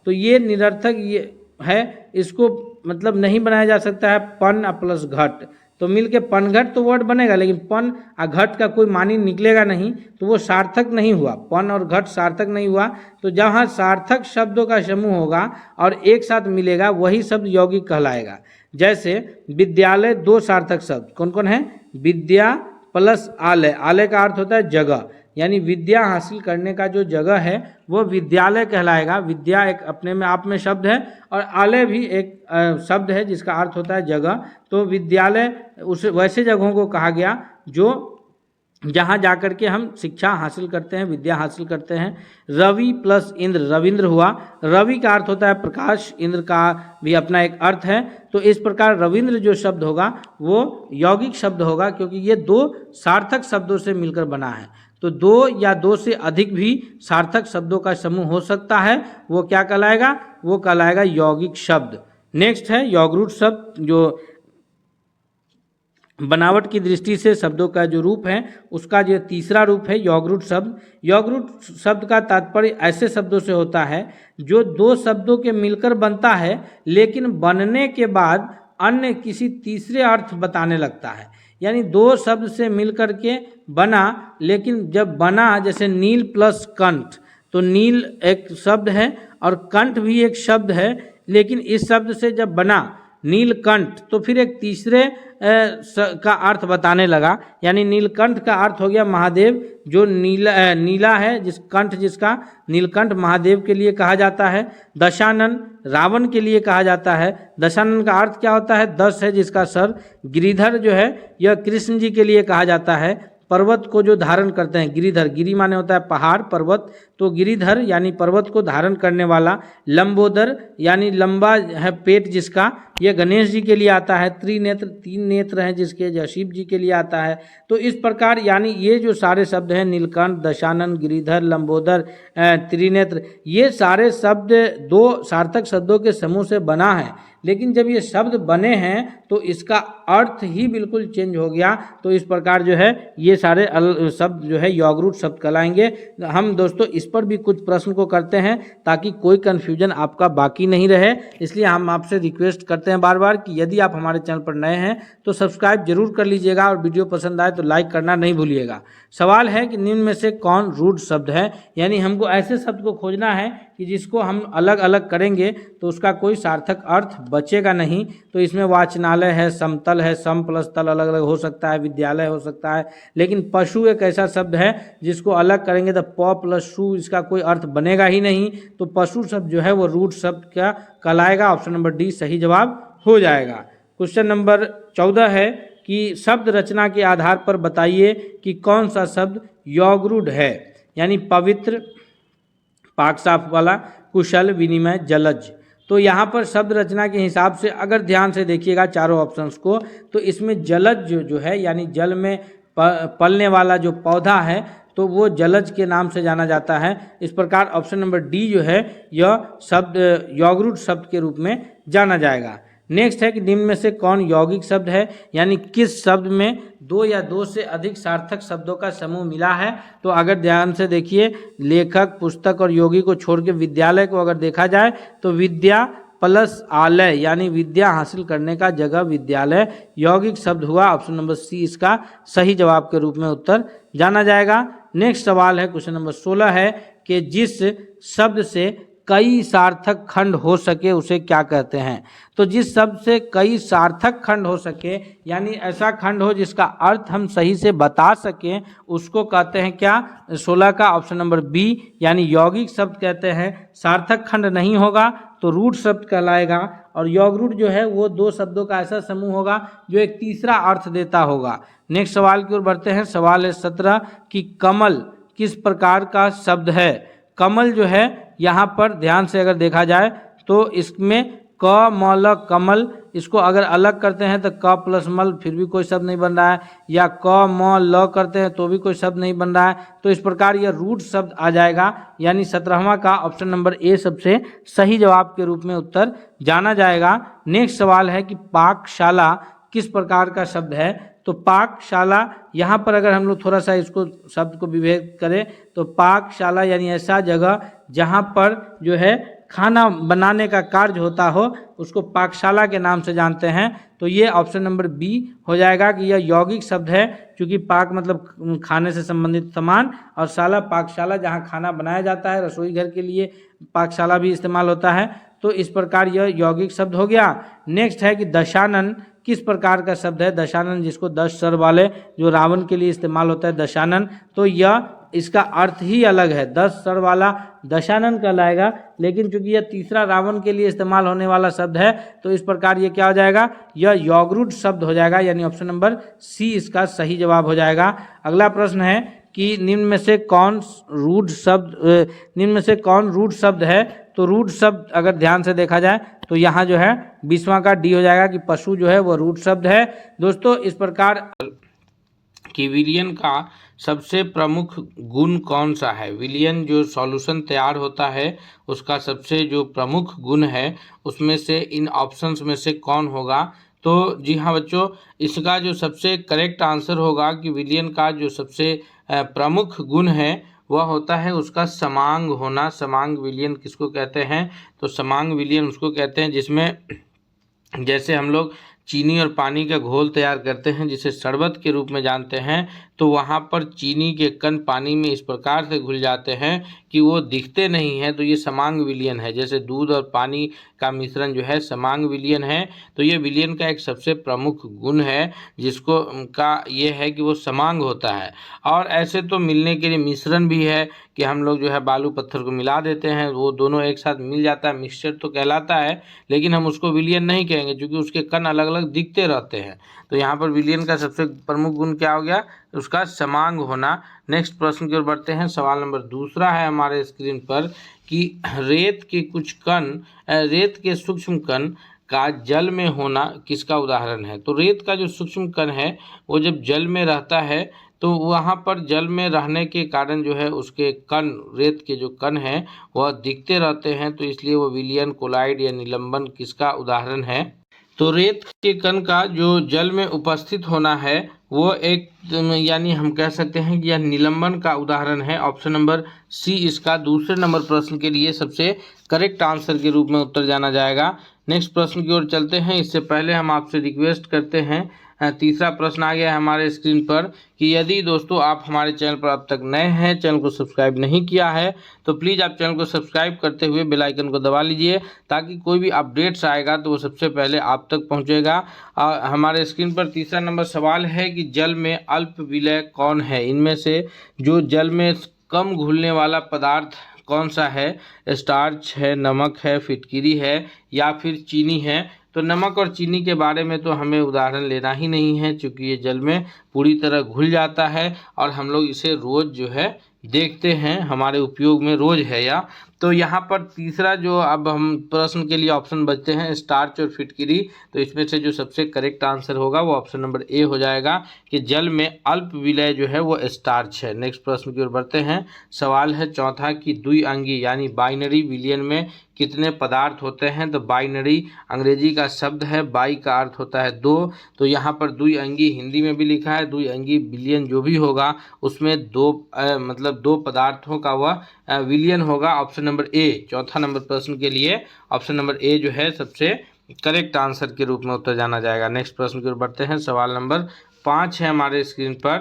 तो ये निरर्थक ये है, इसको मतलब नहीं बनाया जा सकता है पन प्लस घट, तो मिलके पनघट तो वर्ड बनेगा लेकिन पन और घट का कोई मानी निकलेगा नहीं, तो वो सार्थक नहीं हुआ। पन और घट सार्थक नहीं हुआ। तो जहाँ सार्थक शब्दों का समूह होगा और एक साथ मिलेगा वही शब्द यौगिक कहलाएगा। जैसे विद्यालय, दो सार्थक शब्द कौन कौन है, विद्या प्लस आलय, आलय का अर्थ होता है जगह, यानी विद्या हासिल करने का जो जगह है वो विद्यालय कहलाएगा। विद्या एक अपने में आप में शब्द है और आलय भी एक शब्द है जिसका अर्थ होता है जगह। तो विद्यालय उस वैसे जगहों को कहा गया जो जहाँ जाकर के हम शिक्षा हासिल करते हैं, विद्या हासिल करते हैं। रवि प्लस इंद्र, रविंद्र हुआ, रवि का अर्थ होता है प्रकाश, इंद्र का भी अपना एक अर्थ है। तो इस प्रकार रविंद्र जो शब्द होगा वो यौगिक शब्द होगा क्योंकि ये दो सार्थक शब्दों से मिलकर बना है। तो दो या दो से अधिक भी सार्थक शब्दों का समूह हो सकता है, वो क्या कहलाएगा, वो कहलाएगा यौगिक शब्द। नेक्स्ट है यौगरूट शब्द, जो बनावट की दृष्टि से शब्दों का जो रूप है उसका जो तीसरा रूप है यौगरूट शब्द। यौगरूट शब्द का तात्पर्य ऐसे शब्दों से होता है जो दो शब्दों के मिलकर बनता है लेकिन बनने के बाद अन्य किसी तीसरे अर्थ बताने लगता है। यानी दो शब्द से मिलकर के बना, लेकिन जब बना, जैसे नील प्लस कंठ, तो नील एक शब्द है और कंठ भी एक शब्द है, लेकिन इस शब्द से जब बना नीलकंठ तो फिर एक तीसरे का अर्थ बताने लगा। यानी नीलकंठ का अर्थ हो गया महादेव, जो नीला है, जिस कंठ जिसका नीलकंठ महादेव के लिए कहा जाता है। दशानन रावण के लिए कहा जाता है। दशानन का अर्थ क्या होता है, 10 है जिसका सर। गिरिधर जो है यह कृष्ण जी के लिए कहा जाता है। पर्वत को जो धारण करते हैं, गिरिधर, गिरि माने होता है पहाड़, पर्वत, तो गिरिधर यानी पर्वत को धारण करने वाला। लंबोदर यानी लंबा है पेट जिसका, यह गणेश जी के लिए आता है। त्रिनेत्र, 3 नेत्र हैं जिसके, यह शिव जी के लिए आता है। तो इस प्रकार यानी ये जो सारे शब्द हैं, नीलकंठ, दशानन, गिरिधर, लंबोदर, त्रिनेत्र, ये सारे शब्द दो सार्थक शब्दों के समूह से बना है। लेकिन जब ये शब्द बने हैं तो इसका अर्थ ही बिल्कुल चेंज हो गया। तो इस प्रकार जो है ये सारे शब्द जो है यौगरूट शब्द कहलाएंगे। हम दोस्तों इस पर भी कुछ प्रश्न को करते हैं ताकि कोई कन्फ्यूजन आपका बाकी नहीं रहे, इसलिए हम आपसे रिक्वेस्ट करते हैं बार बार कि यदि आप हमारे चैनल पर नए हैं तो सब्सक्राइब जरूर कर लीजिएगा और वीडियो पसंद आए तो लाइक करना नहीं भूलिएगा। सवाल है कि निम्न में से कौन रूढ़ शब्द है, यानी हमको ऐसे शब्द को खोजना है कि जिसको हम अलग अलग करेंगे तो उसका कोई सार्थक अर्थ बचेगा नहीं। तो इसमें वाचनालय है, समतल है, सम प्लस तल अलग अलग हो सकता है, विद्यालय हो सकता है। लेकिन पशु एक ऐसा शब्द है जिसको अलग करेंगे तो प प्लस शु, इसका कोई अर्थ बनेगा ही नहीं। तो पशु शब्द जो है वो रूढ़ शब्द क्या कहलाएगा, ऑप्शन नंबर डी सही जवाब हो जाएगा। क्वेश्चन नंबर 14 है कि शब्द रचना के आधार पर बताइए कि कौन सा शब्द यौगरूढ़ है, यानी पवित्र, पाक साफ वाला, कुशल, विनिमय, जलज। तो यहाँ पर शब्द रचना के हिसाब से अगर ध्यान से देखिएगा चारों ऑप्शंस को, तो इसमें जलज जो है यानी जल में पलने वाला जो पौधा है, तो वो जलज के नाम से जाना जाता है। इस प्रकार ऑप्शन नंबर डी जो है यह शब्द यॉगरूट शब्द के रूप में जाना जाएगा। नेक्स्ट है कि निम्न में से कौन यौगिक शब्द है, यानी किस शब्द में दो या दो से अधिक सार्थक शब्दों का समूह मिला है। तो अगर ध्यान से देखिए, लेखक, पुस्तक और योगी को छोड़ के विद्यालय को अगर देखा जाए तो विद्या प्लस आलय यानी विद्या हासिल करने का जगह विद्यालय यौगिक शब्द हुआ। ऑप्शन नंबर सी इसका सही जवाब के रूप में उत्तर जाना जाएगा। नेक्स्ट सवाल है क्वेश्चन नंबर 16 है कि जिस शब्द से कई सार्थक खंड हो सके उसे क्या कहते हैं। तो जिस शब्द से कई सार्थक खंड हो सके यानी ऐसा खंड हो जिसका अर्थ हम सही से बता सकें उसको कहते हैं क्या। 16 का ऑप्शन नंबर बी यानी यौगिक शब्द कहते हैं। सार्थक खंड नहीं होगा तो रूट शब्द कहलाएगा और यौगरूट जो है वो दो शब्दों का ऐसा समूह होगा जो एक तीसरा अर्थ देता होगा। नेक्स्ट सवाल की ओर बढ़ते हैं। सवाल है 17 कि कमल किस प्रकार का शब्द है। कमल जो है यहाँ पर ध्यान से अगर देखा जाए तो इसमें क मल कमल, इसको अगर अलग करते हैं तो क प्लस मल फिर भी कोई शब्द नहीं बन रहा है, या क म ल करते हैं तो भी कोई शब्द नहीं बन रहा है। तो इस प्रकार यह रूट शब्द आ जाएगा यानी 17वां का ऑप्शन नंबर ए सबसे सही जवाब के रूप में उत्तर जाना जाएगा। नेक्स्ट सवाल है कि पाकशाला किस प्रकार का शब्द है। तो पाकशाला यहाँ पर अगर हम लोग थोड़ा सा इसको शब्द को विभेद करें तो पाकशाला यानी ऐसा जगह जहाँ पर जो है खाना बनाने का कार्य होता हो उसको पाकशाला के नाम से जानते हैं। तो ये ऑप्शन नंबर बी हो जाएगा कि यह यौगिक शब्द है, क्योंकि पाक मतलब खाने से संबंधित सामान और शाला पाकशाला जहाँ खाना बनाया जाता है, रसोई घर के लिए पाकशाला भी इस्तेमाल होता है। तो इस प्रकार यह यौगिक शब्द हो गया। नेक्स्ट है कि दशानन किस प्रकार का शब्द है। दशानन जिसको 10 सर वाले जो रावण के लिए इस्तेमाल होता है दशानन, तो यह इसका अर्थ ही अलग है। 10 सर वाला दशानन कहलाएगा, लेकिन चूंकि यह तीसरा रावण के लिए इस्तेमाल होने वाला शब्द है तो इस प्रकार ये क्या हो जाएगा, यह यौगरूट शब्द हो जाएगा यानी ऑप्शन नंबर सी इसका सही जवाब हो जाएगा। अगला प्रश्न है कि निम्न में से कौन रूट शब्द है। तो रूट शब्द अगर ध्यान से देखा जाए तो यहाँ जो है 20वां का डी हो जाएगा कि पशु जो है वो रूट शब्द है। दोस्तों इस प्रकार कि विलयन का सबसे प्रमुख गुण कौन सा है। विलयन जो सॉल्यूशन तैयार होता है उसका सबसे जो प्रमुख गुण है उसमें से इन ऑप्शंस में से कौन होगा। तो जी हाँ बच्चों, इसका जो सबसे करेक्ट आंसर होगा कि विलयन का जो सबसे प्रमुख गुण है वह होता है उसका समांग होना। समांग विलयन किसको कहते हैं, तो समांग विलयन उसको कहते हैं जिसमें जैसे हम लोग चीनी और पानी का घोल तैयार करते हैं जिसे शरबत के रूप में जानते हैं, तो वहाँ पर चीनी के कण पानी में इस प्रकार से घुल जाते हैं कि वो दिखते नहीं हैं, तो ये समांग विलयन है। जैसे दूध और पानी का मिश्रण जो है समांग विलयन है। तो ये विलयन का एक सबसे प्रमुख गुण है जिसको का ये है कि वो समांग होता है। और ऐसे तो मिलने के लिए मिश्रण भी है कि हम लोग जो है बालू पत्थर को मिला देते हैं, वो दोनों एक साथ मिल जाता है, मिक्सचर तो कहलाता है, लेकिन हम उसको विलयन नहीं कहेंगे क्योंकि उसके कण अलग अलग दिखते रहते हैं। तो यहाँ पर विलयन का सबसे प्रमुख गुण क्या हो गया, उसका समांग होना। नेक्स्ट प्रश्न की ओर बढ़ते हैं। सवाल नंबर 2 है हमारे स्क्रीन पर कि रेत के सूक्ष्म कण का जल में होना किसका उदाहरण है। तो रेत का जो सूक्ष्म कण है वो जब जल में रहता है तो वहाँ पर जल में रहने के कारण जो है उसके कण, रेत के जो कण हैं वह दिखते रहते हैं, तो इसलिए वो विलयन, कोलाइड या निलंबन किसका उदाहरण है। तो रेत के कण का जो जल में उपस्थित होना है वो एक यानी हम कह सकते हैं कि यह निलंबन का उदाहरण है। ऑप्शन नंबर सी इसका दूसरे नंबर प्रश्न के लिए सबसे करेक्ट आंसर के रूप में उत्तर जाना जाएगा। नेक्स्ट प्रश्न की ओर चलते हैं। इससे पहले हम आपसे रिक्वेस्ट करते हैं, तीसरा प्रश्न आ गया है हमारे स्क्रीन पर कि यदि दोस्तों आप हमारे चैनल पर अब तक नए हैं, चैनल को सब्सक्राइब नहीं किया है, तो प्लीज़ आप चैनल को सब्सक्राइब करते हुए बेल आइकन को दबा लीजिए ताकि कोई भी अपडेट्स आएगा तो वो सबसे पहले आप तक पहुंचेगा। हमारे स्क्रीन पर तीसरा नंबर सवाल है कि जल में अल्प विलय कौन है। इनमें से जो जल में कम घुलने वाला पदार्थ कौन सा है। स्टार्च है, नमक है, फिटकिरी है या फिर चीनी है। तो नमक और चीनी के बारे में तो हमें उदाहरण लेना ही नहीं है क्योंकि ये जल में पूरी तरह घुल जाता है और हम लोग इसे रोज़ जो है देखते हैं हमारे उपयोग में रोज है या। तो यहाँ पर तीसरा जो अब हम प्रश्न के लिए ऑप्शन बचते हैं स्टार्च और फिटकिरी, तो इसमें से जो सबसे करेक्ट आंसर होगा वो ऑप्शन नंबर ए हो जाएगा कि जल में अल्प विलय जो है वो स्टार्च है। नेक्स्ट प्रश्न की ओर बढ़ते हैं। सवाल है चौथा कि द्विअंगी यानी बाइनरी विलयन में कितने पदार्थ होते हैं। तो बाइनरी अंग्रेजी का शब्द है, बाई का अर्थ होता है दो, तो यहाँ पर द्विअंगी हिंदी में भी लिखा है, द्विअंगी विलयन जो भी होगा उसमें दो मतलब दो पदार्थों का वह विलयन होगा। ऑप्शन नंबर ए, चौथा नंबर प्रश्न के लिए ऑप्शन नंबर ए जो है सबसे करेक्ट आंसर के रूप में उत्तर जाना जाएगा। नेक्स्ट प्रश्न की ओर बढ़ते हैं। सवाल नंबर 5 है हमारे स्क्रीन पर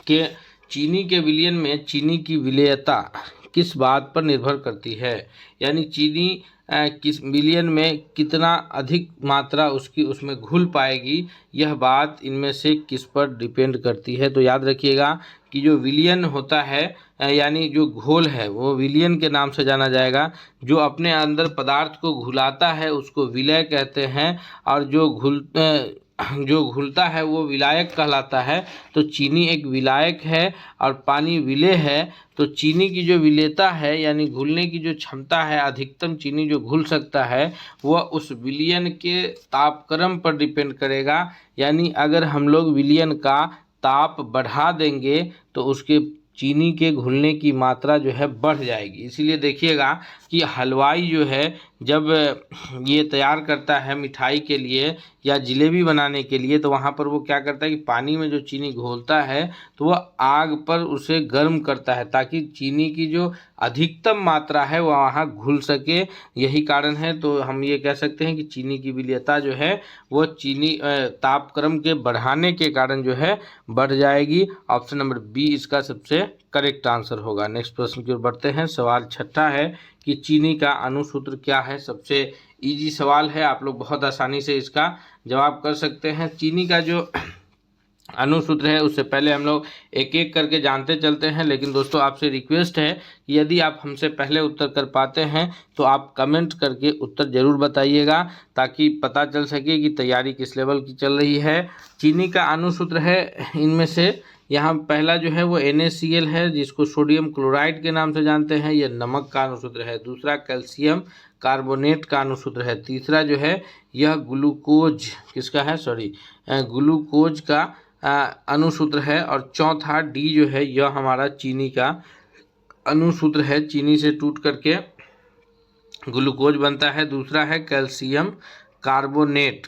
कि चीनी के विलयन में चीनी की विलेयता किस बात पर निर्भर करती है, यानी चीनी किस विलयन में कितना अधिक मात्रा उसकी उसमें घुल पाएगी, यह बात इनमें से किस पर डिपेंड करती है। तो याद रखिएगा कि जो विलयन होता है यानी जो घोल है वो विलयन के नाम से जाना जाएगा। जो अपने अंदर पदार्थ को घुलाता है उसको विलय कहते हैं, और जो घुलता है वो विलायक कहलाता है। तो चीनी एक विलायक है और पानी विलेय है। तो चीनी की जो विलेयता है यानी घुलने की जो क्षमता है, अधिकतम चीनी जो घुल सकता है वह उस विलयन के तापक्रम पर डिपेंड करेगा। यानी अगर हम लोग विलयन का ताप बढ़ा देंगे तो उसके चीनी के घुलने की मात्रा जो है बढ़ जाएगी। इसीलिए देखिएगा कि हलवाई जो है जब ये तैयार करता है मिठाई के लिए या जलेबी बनाने के लिए, तो वहाँ पर वो क्या करता है कि पानी में जो चीनी घोलता है तो वह आग पर उसे गर्म करता है ताकि चीनी की जो अधिकतम मात्रा है वह वहाँ घुल सके। यही कारण है। तो हम ये कह सकते हैं कि चीनी की विलेयता जो है वो चीनी तापक्रम के बढ़ाने के कारण जो है बढ़ जाएगी। ऑप्शन नंबर बी इसका सबसे करेक्ट आंसर होगा। नेक्स्ट प्रश्न की ओर बढ़ते हैं। सवाल छठा है कि चीनी का अणुसूत्र क्या है। सबसे इजी सवाल है, आप लोग बहुत आसानी से इसका जवाब कर सकते हैं। चीनी का जो अणुसूत्र है उससे पहले हम लोग एक एक करके जानते चलते हैं, लेकिन दोस्तों आपसे रिक्वेस्ट है कि यदि आप हमसे पहले उत्तर कर पाते हैं तो आप कमेंट करके उत्तर ज़रूर बताइएगा ताकि पता चल सके कि तैयारी किस लेवल की चल रही है। चीनी का अणुसूत्र है इनमें से यहाँ पहला जो है वो NaCl है जिसको सोडियम क्लोराइड के नाम से जानते हैं, यह नमक का अणुसूत्र है। दूसरा कैल्शियम कार्बोनेट का अणुसूत्र है। तीसरा जो है यह ग्लूकोज किसका है, ग्लूकोज का अणुसूत्र है। और चौथा डी जो है यह हमारा चीनी का अणुसूत्र है। चीनी से टूट करके ग्लूकोज बनता है। दूसरा है कैल्शियम कार्बोनेट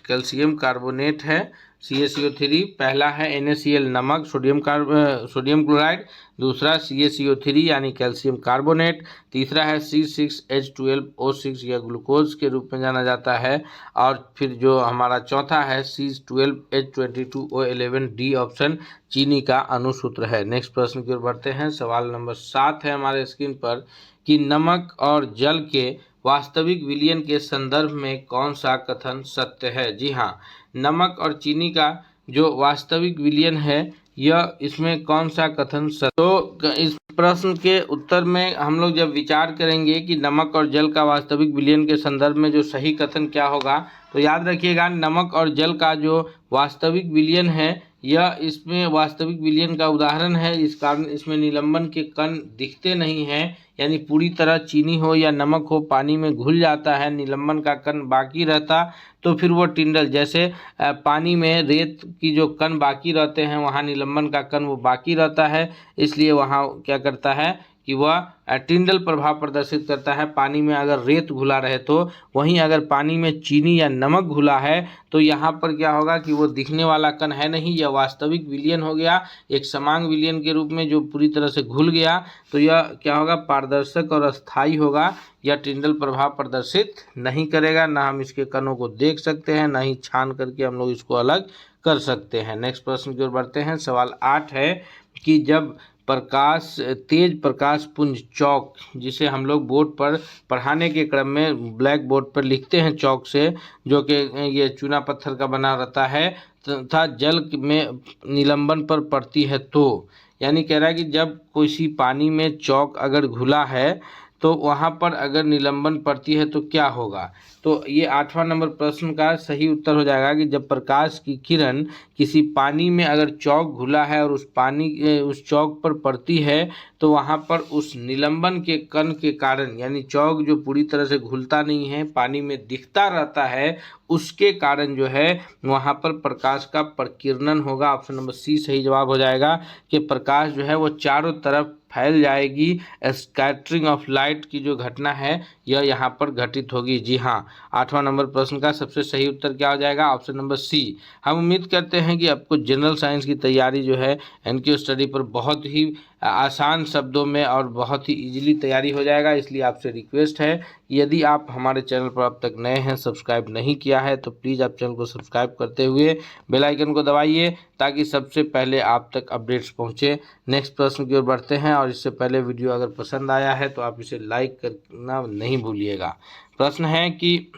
है CaCO3। पहला है NaCl नमक सोडियम क्लोराइड। दूसरा CaCO3 यानी कैल्शियम कार्बोनेट। तीसरा है C6H12O6 यह ग्लूकोज के रूप में जाना जाता है। और फिर जो हमारा चौथा है C12H22O11 डी ऑप्शन चीनी का अणुसूत्र है। नेक्स्ट प्रश्न की ओर बढ़ते हैं। सवाल नंबर 7 है हमारे स्क्रीन पर कि नमक और जल के वास्तविक विलयन के संदर्भ में कौन सा कथन सत्य है। जी हाँ, नमक और चीनी का जो वास्तविक विलयन है यह इसमें कौन सा कथन सत्य। तो इस प्रश्न के उत्तर में हम लोग जब विचार करेंगे कि नमक और जल का वास्तविक विलयन के संदर्भ में जो सही कथन क्या होगा, तो याद रखिएगा नमक और जल का जो वास्तविक विलयन है यह इसमें वास्तविक विलयन का उदाहरण है। इस कारण इसमें निलंबन के कण दिखते नहीं हैं, यानी पूरी तरह चीनी हो या नमक हो पानी में घुल जाता है, निलंबन का कण बाकी रहता तो फिर वो टिंडल जैसे पानी में रेत की जो कण बाकी रहते हैं वहाँ निलंबन का कण वो बाकी रहता है, इसलिए वहाँ क्या करता है कि वह टिंडल प्रभाव प्रदर्शित करता है पानी में अगर रेत घुला रहे तो। वहीं अगर पानी में चीनी या नमक घुला है तो यहाँ पर क्या होगा कि वो दिखने वाला कण है नहीं, यह वास्तविक विलयन हो गया एक समांग विलयन के रूप में जो पूरी तरह से घुल गया। तो यह क्या होगा, पारदर्शक और अस्थायी होगा, यह टिंडल प्रभाव प्रदर्शित नहीं करेगा। ना हम इसके कणों को देख सकते हैं, ना ही छान करके हम लोग इसको अलग कर सकते हैं। नेक्स्ट प्रश्न की ओर बढ़ते हैं। सवाल 8 है कि जब तेज प्रकाश पुंज चौक जिसे हम लोग बोर्ड पर पढ़ाने के क्रम में ब्लैक बोर्ड पर लिखते हैं चौक से, जो कि ये चूना पत्थर का बना रहता है तथा जल में निलंबन पर पड़ती है, तो यानी कह रहा है कि जब किसी पानी में चौक अगर घुला है तो वहाँ पर अगर निलंबन पड़ती है तो क्या होगा। तो ये 8वां नंबर प्रश्न का सही उत्तर हो जाएगा कि जब प्रकाश की किरण किसी पानी में अगर चौक घुला है और उस चौक पर पड़ती है तो वहाँ पर उस निलंबन के कण के कारण, यानी चौक जो पूरी तरह से घुलता नहीं है, पानी में दिखता रहता है, उसके कारण जो है वहाँ पर प्रकाश का प्रकीर्णन होगा। ऑप्शन नंबर सी सही जवाब हो जाएगा कि प्रकाश जो है वो चारों तरफ फैल जाएगी। स्कैटरिंग ऑफ लाइट की जो घटना है यह यहाँ पर घटित होगी। जी हाँ, 8वां नंबर प्रश्न का सबसे सही उत्तर क्या हो जाएगा, ऑप्शन नंबर सी। हम उम्मीद करते हैं कि आपको जनरल साइंस की तैयारी जो है एनक्यू स्टडी पर बहुत ही आसान शब्दों में और बहुत ही इजीली तैयारी हो जाएगा। इसलिए आपसे रिक्वेस्ट है, यदि आप हमारे चैनल पर अब तक नए हैं, सब्सक्राइब नहीं किया है, तो प्लीज़ आप चैनल को सब्सक्राइब करते हुए बेल आइकन को दबाइए ताकि सबसे पहले आप तक अपडेट्स पहुंचे। नेक्स्ट प्रश्न की ओर बढ़ते हैं, और इससे पहले वीडियो अगर पसंद आया है तो आप इसे लाइक करना नहीं भूलिएगा। प्रश्न है कि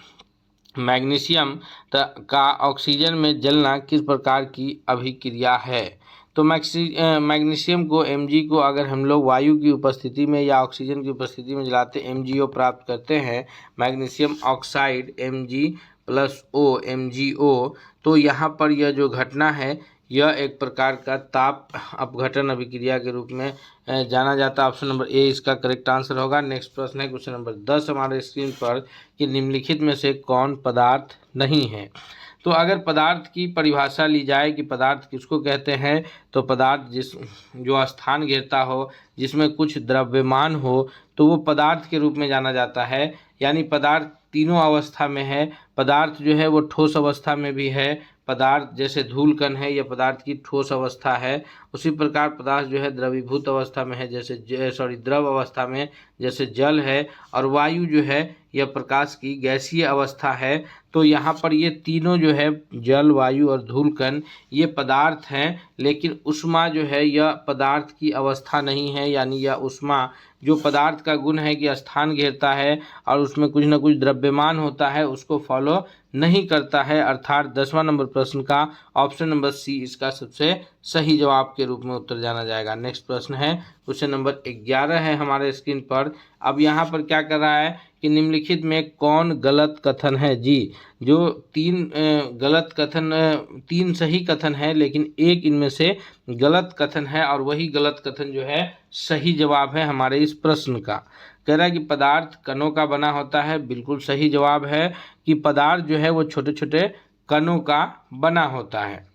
मैग्नीशियम का ऑक्सीजन में जलना किस प्रकार की अभिक्रिया है। तो मैग्नीशियम को Mg को अगर हम लोग वायु की उपस्थिति में या ऑक्सीजन की उपस्थिति में जलाते MgO प्राप्त करते हैं, मैग्नीशियम ऑक्साइड Mg+O MgO। तो यहाँ पर यह जो घटना है यह एक प्रकार का ताप अपघटन अभिक्रिया के रूप में जाना जाता है। ऑप्शन नंबर ए इसका करेक्ट आंसर होगा। नेक्स्ट प्रश्न है क्वेश्चन नंबर 10 हमारे स्क्रीन पर कि निम्नलिखित में से कौन पदार्थ नहीं है। तो अगर पदार्थ की परिभाषा ली जाए कि पदार्थ किसको कहते हैं, तो पदार्थ जो स्थान घेरता हो, जिसमें कुछ द्रव्यमान हो, तो वो पदार्थ के रूप में जाना जाता है। यानी पदार्थ तीनों अवस्था में है। पदार्थ जो है वो ठोस अवस्था में भी है, पदार्थ जैसे धूल कण है यह पदार्थ की ठोस अवस्था है। उसी प्रकार पदार्थ जो है द्रवीभूत अवस्था में है, जैसे द्रव अवस्था में जैसे जल है, और वायु जो है यह प्रकाश की गैसीय अवस्था है। तो यहाँ पर ये तीनों जो है जल, वायु और धूल कण ये पदार्थ हैं, लेकिन ऊष्मा जो है यह पदार्थ की अवस्था नहीं है। यानी यह ऊष्मा जो पदार्थ का गुण है कि स्थान घेरता है और उसमें कुछ न कुछ द्रव्यमान होता है, उसको फॉलो नहीं करता है। अर्थात 10वां नंबर प्रश्न का ऑप्शन नंबर सी इसका सबसे सही जवाब के रूप में उत्तर जाना जाएगा। नेक्स्ट प्रश्न है क्वेश्चन नंबर 11 है हमारे स्क्रीन पर। अब यहाँ पर क्या कर रहा है कि निम्नलिखित में कौन गलत कथन है। जी, जो तीन सही कथन है, लेकिन एक इनमें से गलत कथन है, और वही गलत कथन जो है सही जवाब है हमारे इस प्रश्न का। कह रहा है कि पदार्थ कणों का बना होता है। बिल्कुल सही जवाब है कि पदार्थ जो है वो छोटे छोटे कणों का बना होता है।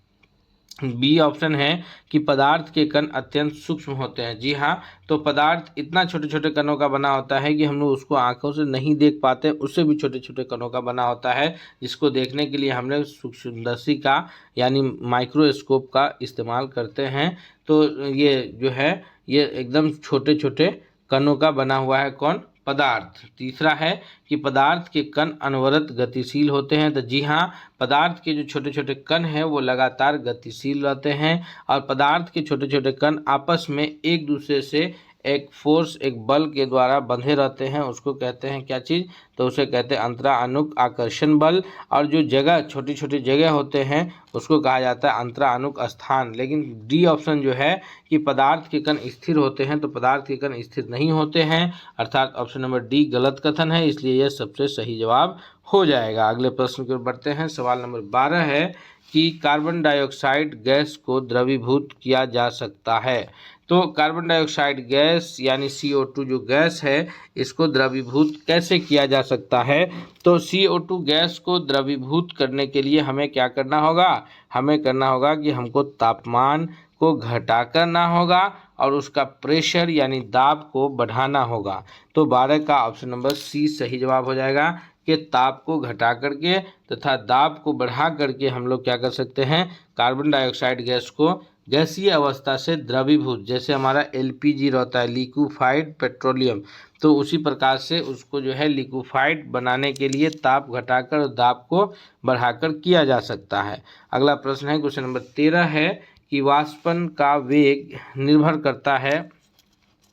बी ऑप्शन है कि पदार्थ के कण अत्यंत सूक्ष्म होते हैं। जी हाँ, तो पदार्थ इतना छोटे छोटे कणों का बना होता है कि हम लोग उसको आंखों से नहीं देख पाते, उससे भी छोटे छोटे कणों का बना होता है, जिसको देखने के लिए हम लोग सूक्ष्मदर्शी का यानी माइक्रोस्कोप का इस्तेमाल करते हैं। तो ये जो है ये एकदम छोटे छोटे कणों का बना हुआ है कौन, पदार्थ। तीसरा है कि पदार्थ के कण अनवरत गतिशील होते हैं। तो जी हाँ, पदार्थ के जो छोटे छोटे कण हैं वो लगातार गतिशील रहते हैं, और पदार्थ के छोटे छोटे कण आपस में एक दूसरे से एक फोर्स, एक बल के द्वारा बंधे रहते हैं। उसको कहते हैं क्या चीज़, तो उसे कहते हैं अंतराअनुक आकर्षण बल। और जो जगह छोटी छोटी जगह होते हैं उसको कहा जाता है अंतराअनुक स्थान। लेकिन डी ऑप्शन जो है कि पदार्थ के कण स्थिर होते हैं, तो पदार्थ के कण स्थिर नहीं होते हैं, अर्थात ऑप्शन नंबर डी गलत कथन है। इसलिए यह सबसे सही जवाब हो जाएगा। अगले प्रश्न की ओर बढ़ते हैं। सवाल नंबर 12 है कि कार्बन डाइऑक्साइड गैस को द्रवीभूत किया जा सकता है। तो कार्बन डाइऑक्साइड गैस यानी CO2 जो गैस है इसको द्रवीभूत कैसे किया जा सकता है। तो CO2 गैस को द्रवीभूत करने के लिए हमें क्या करना होगा, हमें करना होगा कि हमको तापमान को घटा करना होगा और उसका प्रेशर यानी दाब को बढ़ाना होगा। तो 12 का ऑप्शन नंबर सी सही जवाब हो जाएगा कि ताप को घटा करके तथा दाब को बढ़ा करके हम लोग क्या कर सकते हैं, कार्बन डाइऑक्साइड गैस को गैसीय अवस्था से द्रवीभूत, जैसे हमारा LPG रहता है लिक्विफाइड पेट्रोलियम, तो उसी प्रकार से उसको जो है लिक्विफाइड बनाने के लिए ताप घटाकर और दाब को बढ़ाकर किया जा सकता है। अगला प्रश्न है क्वेश्चन नंबर 13 है कि वाष्पन का वेग निर्भर करता है,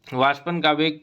वाष्पन का वेग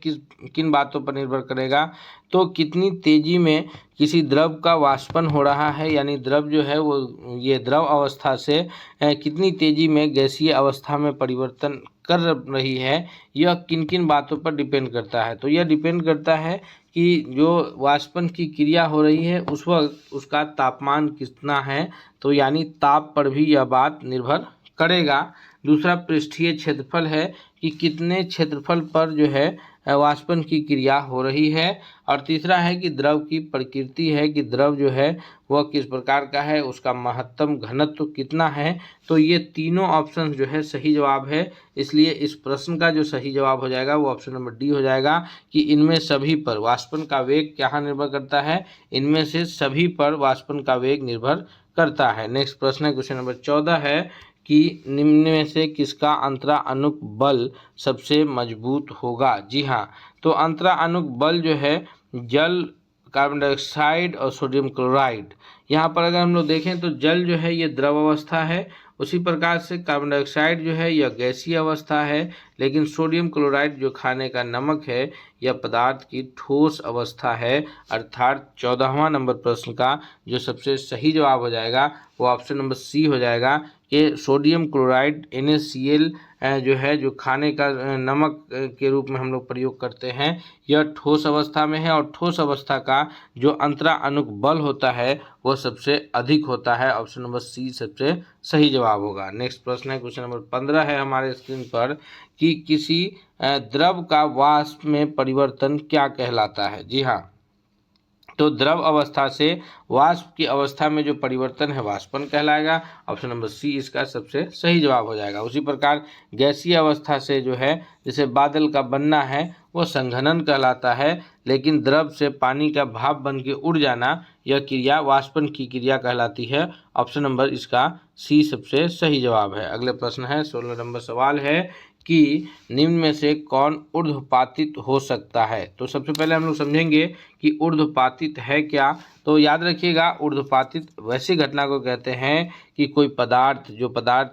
किन बातों पर निर्भर करेगा। तो कितनी तेजी में किसी द्रव का वाष्पन हो रहा है, यानी द्रव जो है वो ये द्रव अवस्था से कितनी तेजी में गैसीय अवस्था में परिवर्तन कर रही है, यह किन किन बातों पर डिपेंड करता है। तो यह डिपेंड करता है कि जो वाष्पन की क्रिया हो रही है उस वक्त उसका तापमान कितना है, तो यानी ताप पर भी यह बात निर्भर करेगा। दूसरा पृष्ठीय क्षेत्रफल है कि कितने क्षेत्रफल पर जो है वाष्पन की क्रिया हो रही है। और तीसरा है कि द्रव की प्रकृति है कि द्रव जो है वह किस प्रकार का है, उसका महत्तम घनत्व कितना है। तो ये तीनों ऑप्शन जो है सही जवाब है। इसलिए इस प्रश्न का जो सही जवाब हो जाएगा वो ऑप्शन नंबर डी हो जाएगा कि इनमें सभी पर वाष्पन का वेग क्या निर्भर करता है, इनमें से सभी पर वाष्पन का वेग निर्भर करता है। नेक्स्ट प्रश्न है क्वेश्चन नंबर 14 है कि निम्न में से किसका अंतरा अणुक बल सबसे मजबूत होगा। जी हाँ, तो अंतरा अणुक बल जो है जल, कार्बन डाइऑक्साइड और सोडियम क्लोराइड। यहाँ पर अगर हम लोग देखें तो जल जो है ये द्रव अवस्था है, उसी प्रकार से कार्बन डाइऑक्साइड जो है यह गैसीय अवस्था है, लेकिन सोडियम क्लोराइड जो खाने का नमक है यह पदार्थ की ठोस अवस्था है। अर्थात 14वां नंबर प्रश्न का जो सबसे सही जवाब हो जाएगा वो ऑप्शन नंबर सी हो जाएगा कि सोडियम क्लोराइड NaCl जो है, जो खाने का नमक के रूप में हम लोग प्रयोग करते हैं, यह ठोस अवस्था में है और ठोस अवस्था का जो अंतरा अणुक बल होता है वह सबसे अधिक होता है। ऑप्शन नंबर सी सबसे सही जवाब होगा। नेक्स्ट प्रश्न है क्वेश्चन नंबर 15 है हमारे स्क्रीन पर कि किसी द्रव का वाष्प में परिवर्तन क्या कहलाता है। जी हाँ, तो द्रव अवस्था से वाष्प की अवस्था में जो परिवर्तन है वाष्पन कहलाएगा। ऑप्शन नंबर सी इसका सबसे सही जवाब हो जाएगा। उसी प्रकार गैसीय अवस्था से जो है, जैसे बादल का बनना है वो संघनन कहलाता है, लेकिन द्रव से पानी का भाप बन के उड़ जाना यह क्रिया वाष्पन की क्रिया कहलाती है। ऑप्शन नंबर इसका सी सबसे सही जवाब है। अगले प्रश्न है 16 नंबर सवाल है कि निम्न में से कौन ऊर्ध्वपातित हो सकता है। तो सबसे पहले हम लोग समझेंगे कि ऊर्ध्वपातित है क्या। तो याद रखिएगा, ऊर्ध्वपातित वैसी घटना को कहते हैं कि कोई पदार्थ, जो पदार्थ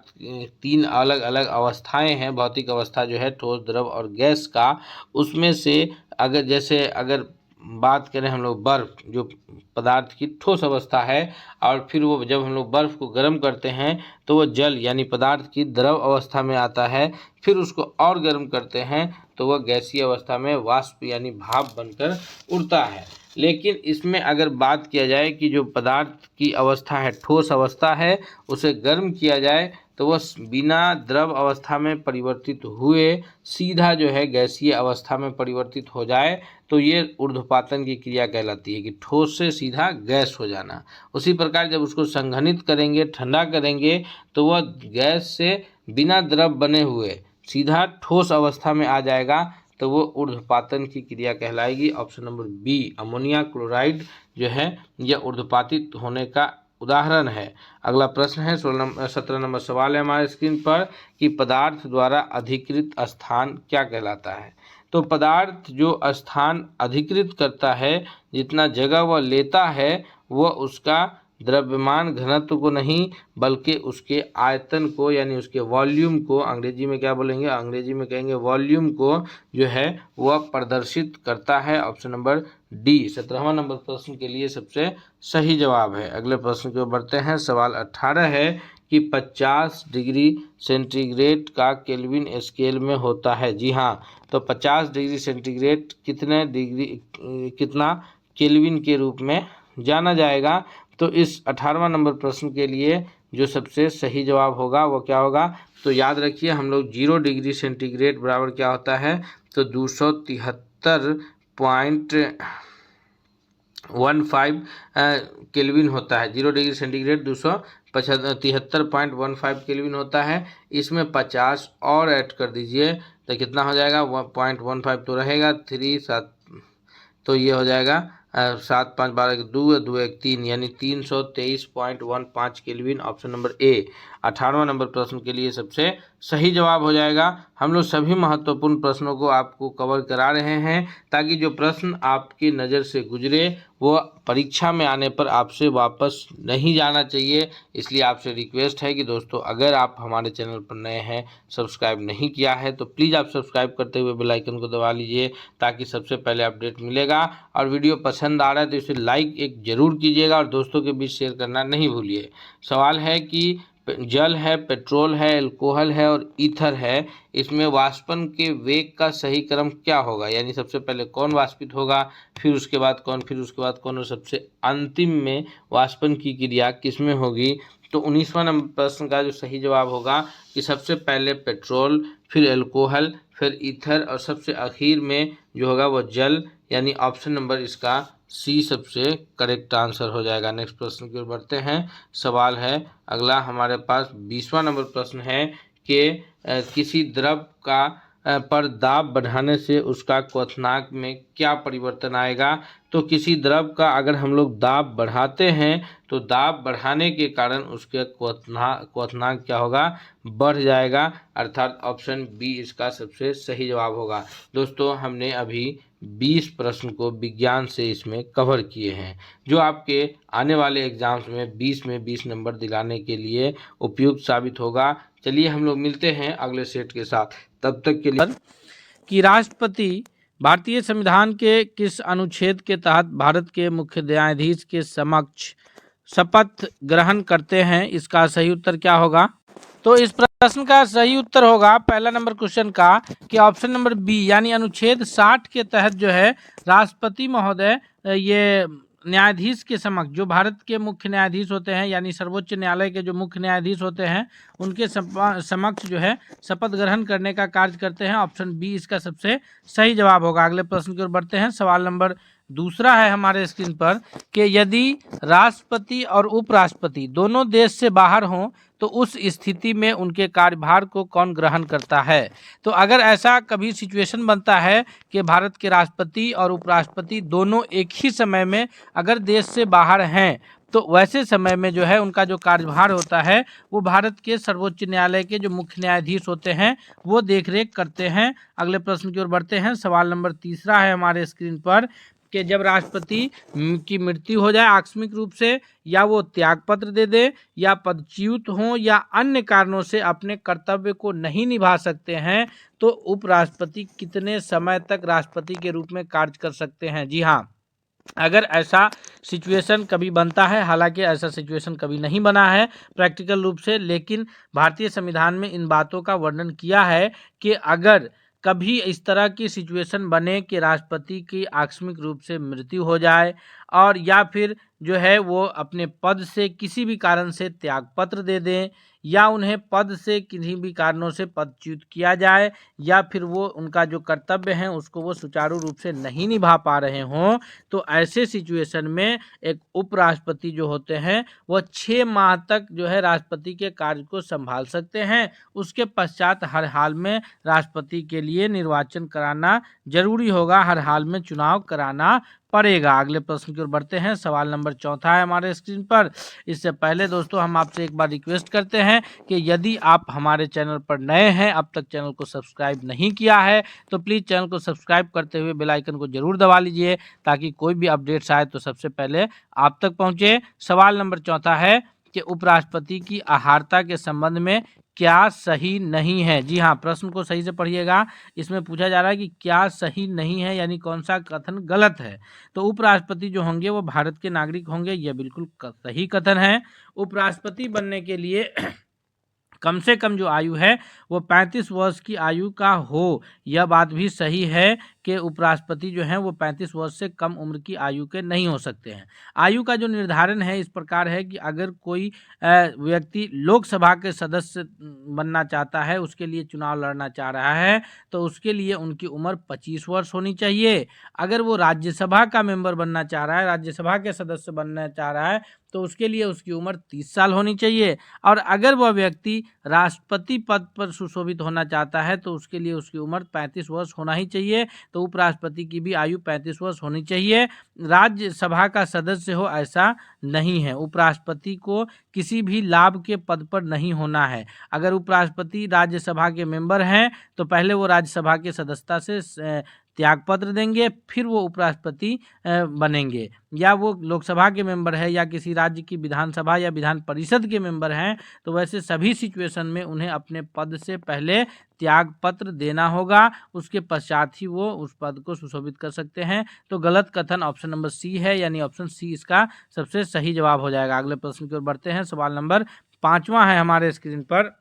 तीन अलग अलग अवस्थाएं हैं, भौतिक अवस्था जो है ठोस, द्रव और गैस का, उसमें से अगर बात करें हम लोग बर्फ, जो पदार्थ की ठोस अवस्था है, और फिर वो जब हम लोग बर्फ को गर्म करते हैं तो वो जल यानी पदार्थ की द्रव अवस्था में आता है, फिर उसको और गर्म करते हैं तो वह गैसीय अवस्था में वाष्प यानी भाप बनकर उड़ता है। लेकिन इसमें अगर बात किया जाए कि जो पदार्थ की अवस्था है ठोस अवस्था है, उसे गर्म किया जाए तो वह बिना द्रव अवस्था में परिवर्तित हुए सीधा जो है गैसीय अवस्था में परिवर्तित हो जाए, तो ये ऊर्ध्वपातन की क्रिया कहलाती है कि ठोस से सीधा गैस हो जाना। उसी प्रकार जब उसको संघनित करेंगे, ठंडा करेंगे, तो वह गैस से बिना द्रव बने हुए सीधा ठोस अवस्था में आ जाएगा, तो वो ऊर्ध्वपातन की क्रिया कहलाएगी। Option number B ammonia chloride जो है यह ऊर्ध्वपातित होने का उदाहरण है। अगला प्रश्न है 17 नंबर सवाल है हमारे स्क्रीन पर कि पदार्थ द्वारा अधिकृत स्थान क्या कहलाता है। तो पदार्थ जो स्थान अधिकृत करता है, जितना जगह वह लेता है, वह उसका द्रव्यमान घनत्व को नहीं बल्कि उसके आयतन को यानी उसके वॉल्यूम को, अंग्रेजी में क्या बोलेंगे, अंग्रेजी में कहेंगे वॉल्यूम को जो है वह प्रदर्शित करता है। ऑप्शन नंबर डी 17वां नंबर प्रश्न के लिए सबसे सही जवाब है। अगले प्रश्न की ओर बढ़ते हैं। सवाल 18 है कि 50 डिग्री सेंटीग्रेड का केल्विन स्केल में होता है। जी हाँ, तो 50 डिग्री सेंटीग्रेड कितना केल्विन के रूप में जाना जाएगा। तो इस 18वां नंबर प्रश्न के लिए जो सबसे सही जवाब होगा वो क्या होगा। तो याद रखिए, हम लोग 0 डिग्री सेंटीग्रेड बराबर क्या होता है, तो 273.15 केल्विन होता है। 0 डिग्री सेंटीग्रेड 273.15 केल्विन होता है। इसमें 50 और ऐड कर दीजिए तो कितना हो जाएगा, 0.15 तो रहेगा, 3 तो ये हो जाएगा 7 5 12 2 2 1 3 यानी 323.15 केल्विन। ऑप्शन नंबर ए 18वां नंबर प्रश्न के लिए सबसे सही जवाब हो जाएगा। हम लोग सभी महत्वपूर्ण प्रश्नों को आपको कवर करा रहे हैं ताकि जो प्रश्न आपकी नज़र से गुजरे वो परीक्षा में आने पर आपसे वापस नहीं जाना चाहिए। इसलिए आपसे रिक्वेस्ट है कि दोस्तों, अगर आप हमारे चैनल पर नए हैं, सब्सक्राइब नहीं किया है, तो प्लीज़ आप सब्सक्राइब करते हुए बेल आइकन को दबा लीजिए ताकि सबसे पहले अपडेट मिलेगा। और वीडियो पसंद आ रहा है तो इसे लाइक एक ज़रूर कीजिएगा और दोस्तों के बीच शेयर करना नहीं भूलिए। सवाल है कि जल है, पेट्रोल है, अल्कोहल है और ईथर है, इसमें वाष्पन के वेग का सही क्रम क्या होगा? यानी सबसे पहले कौन वाष्पित होगा, फिर उसके बाद कौन, फिर उसके बाद कौन, और सबसे अंतिम में वाष्पन की क्रिया किसमें होगी? तो 19वां नंबर प्रश्न का जो सही जवाब होगा कि सबसे पहले पेट्रोल, फिर अल्कोहल, फिर ईथर और सबसे आखिर में जो होगा वो जल, यानी ऑप्शन नंबर इसका सी सबसे करेक्ट आंसर हो जाएगा। नेक्स्ट प्रश्न की ओर बढ़ते हैं। सवाल है अगला हमारे पास 20वां नंबर प्रश्न है कि किसी द्रव का पर दाब बढ़ाने से उसका क्वथनांक में क्या परिवर्तन आएगा? तो किसी द्रव का अगर हम लोग दाब बढ़ाते हैं तो दाब बढ़ाने के कारण उसके क्वथनांक क्या होगा? बढ़ जाएगा, अर्थात ऑप्शन बी इसका सबसे सही जवाब होगा। दोस्तों हमने अभी 20 प्रश्न को विज्ञान से इसमें कवर किए हैं, जो आपके आने वाले एग्जाम्स में 20 में 20 नंबर दिलाने के लिए उपयुक्त साबित होगा। चलिए हम लोग मिलते हैं अगले सेट के साथ, तब तक के लिए कि राष्ट्रपति भारतीय संविधान के किस अनुच्छेद के तहत भारत के मुख्य न्यायाधीश के समक्ष शपथ ग्रहण करते हैं? इसका सही उत्तर क्या होगा? तो इस प्रश्न का सही उत्तर होगा पहला नंबर क्वेश्चन का कि ऑप्शन नंबर बी, यानी अनुच्छेद 60 के तहत जो है राष्ट्रपति महोदय ये न्यायाधीश के समक्ष, जो भारत के मुख्य न्यायाधीश होते हैं यानी सर्वोच्च न्यायालय के जो मुख्य न्यायाधीश होते हैं उनके समक्ष जो है शपथ ग्रहण करने का कार्य करते हैं। ऑप्शन बी इसका सबसे सही जवाब होगा। अगले प्रश्न की ओर बढ़ते हैं। सवाल नंबर दूसरा है हमारे स्क्रीन पर कि यदि राष्ट्रपति और उपराष्ट्रपति दोनों देश से बाहर हों तो उस स्थिति में उनके कार्यभार को कौन ग्रहण करता है? तो अगर ऐसा कभी सिचुएशन बनता है कि भारत के राष्ट्रपति और उपराष्ट्रपति दोनों एक ही समय में अगर देश से बाहर हैं तो वैसे समय में जो है उनका जो कार्यभार होता है वो भारत के सर्वोच्च न्यायालय के जो मुख्य न्यायाधीश होते हैं वो देखरेख करते हैं। अगले प्रश्न की ओर बढ़ते हैं। सवाल नंबर तीसरा है हमारे स्क्रीन पर कि जब राष्ट्रपति की मृत्यु हो जाए आकस्मिक रूप से, या वो त्यागपत्र दे दे, या पदच्युत हों, या अन्य कारणों से अपने कर्तव्य को नहीं निभा सकते हैं, तो उपराष्ट्रपति कितने समय तक राष्ट्रपति के रूप में कार्य कर सकते हैं? जी हाँ, अगर ऐसा सिचुएशन कभी बनता है, हालांकि ऐसा सिचुएशन कभी नहीं बना है प्रैक्टिकल रूप से, लेकिन भारतीय संविधान में इन बातों का वर्णन किया है कि अगर कभी इस तरह की सिचुएशन बने कि राष्ट्रपति की आकस्मिक रूप से मृत्यु हो जाए और या फिर जो है वो अपने पद से किसी भी कारण से त्यागपत्र दे दें, या उन्हें पद से किसी भी कारणों से पदच्युत किया जाए, या फिर वो उनका जो कर्तव्य है उसको वो सुचारू रूप से नहीं निभा पा रहे हों, तो ऐसे सिचुएशन में एक उपराष्ट्रपति जो होते हैं वो 6 माह तक जो है राष्ट्रपति के कार्य को संभाल सकते हैं। उसके पश्चात हर हाल में राष्ट्रपति के लिए निर्वाचन कराना जरूरी होगा, हर हाल में चुनाव कराना पड़ेगा। अगले प्रश्न की ओर बढ़ते हैं। सवाल नंबर चौथा है हमारे स्क्रीन पर। इससे पहले दोस्तों हम आपसे एक बार रिक्वेस्ट करते हैं कि यदि आप हमारे चैनल पर नए हैं, अब तक चैनल को सब्सक्राइब नहीं किया है, तो प्लीज़ चैनल को सब्सक्राइब करते हुए बेल आइकन को जरूर दबा लीजिए ताकि कोई भी अपडेट्स आए तो सबसे पहले आप तक पहुंचे। सवाल नंबर चौथा है कि उपराष्ट्रपति की अहार्ता के संबंध में क्या सही नहीं है? जी हाँ, प्रश्न को सही से पढ़िएगा। इसमें पूछा जा रहा है कि क्या सही नहीं है, यानी कौन सा कथन गलत है। तो उपराष्ट्रपति जो होंगे वो भारत के नागरिक होंगे, यह बिल्कुल सही कथन है। उपराष्ट्रपति बनने के लिए कम से कम जो आयु है वो 35 वर्ष की आयु का हो, यह बात भी सही है कि उपराष्ट्रपति जो हैं वो 35 वर्ष से कम उम्र की आयु के नहीं हो सकते हैं। आयु का जो निर्धारण है इस प्रकार है कि अगर कोई व्यक्ति लोकसभा के सदस्य बनना चाहता है, उसके लिए चुनाव लड़ना चाह रहा है, तो उसके लिए उनकी उम्र 25 वर्ष होनी चाहिए। अगर वो राज्यसभा का मेंबर बनना चाह रहा है, राज्यसभा के सदस्य बनना चाह रहा है, तो उसके लिए उसकी उम्र 30 साल होनी चाहिए। और अगर वह व्यक्ति राष्ट्रपति पद पर सुशोभित होना चाहता है तो उसके लिए उसकी उम्र 35 वर्ष होना ही चाहिए। तो उपराष्ट्रपति की भी आयु 35 वर्ष होनी चाहिए। राज्यसभा का सदस्य हो ऐसा नहीं है। उपराष्ट्रपति को किसी भी लाभ के पद पर नहीं होना है। अगर उपराष्ट्रपति राज्यसभा के मेंबर हैं तो पहले वो राज्यसभा के सदस्यता से त्यागपत्र देंगे, फिर वो उपराष्ट्रपति बनेंगे। या वो लोकसभा के मेंबर है या किसी राज्य की विधानसभा या विधान परिषद के मेंबर हैं, तो वैसे सभी सिचुएशन में उन्हें अपने पद से पहले त्यागपत्र देना होगा, उसके पश्चात ही वो उस पद को सुशोभित कर सकते हैं। तो गलत कथन ऑप्शन नंबर सी है, यानी ऑप्शन सी इसका सबसे सही जवाब हो जाएगा। अगले प्रश्न की ओर बढ़ते हैं। सवाल नंबर 5वां है हमारे स्क्रीन पर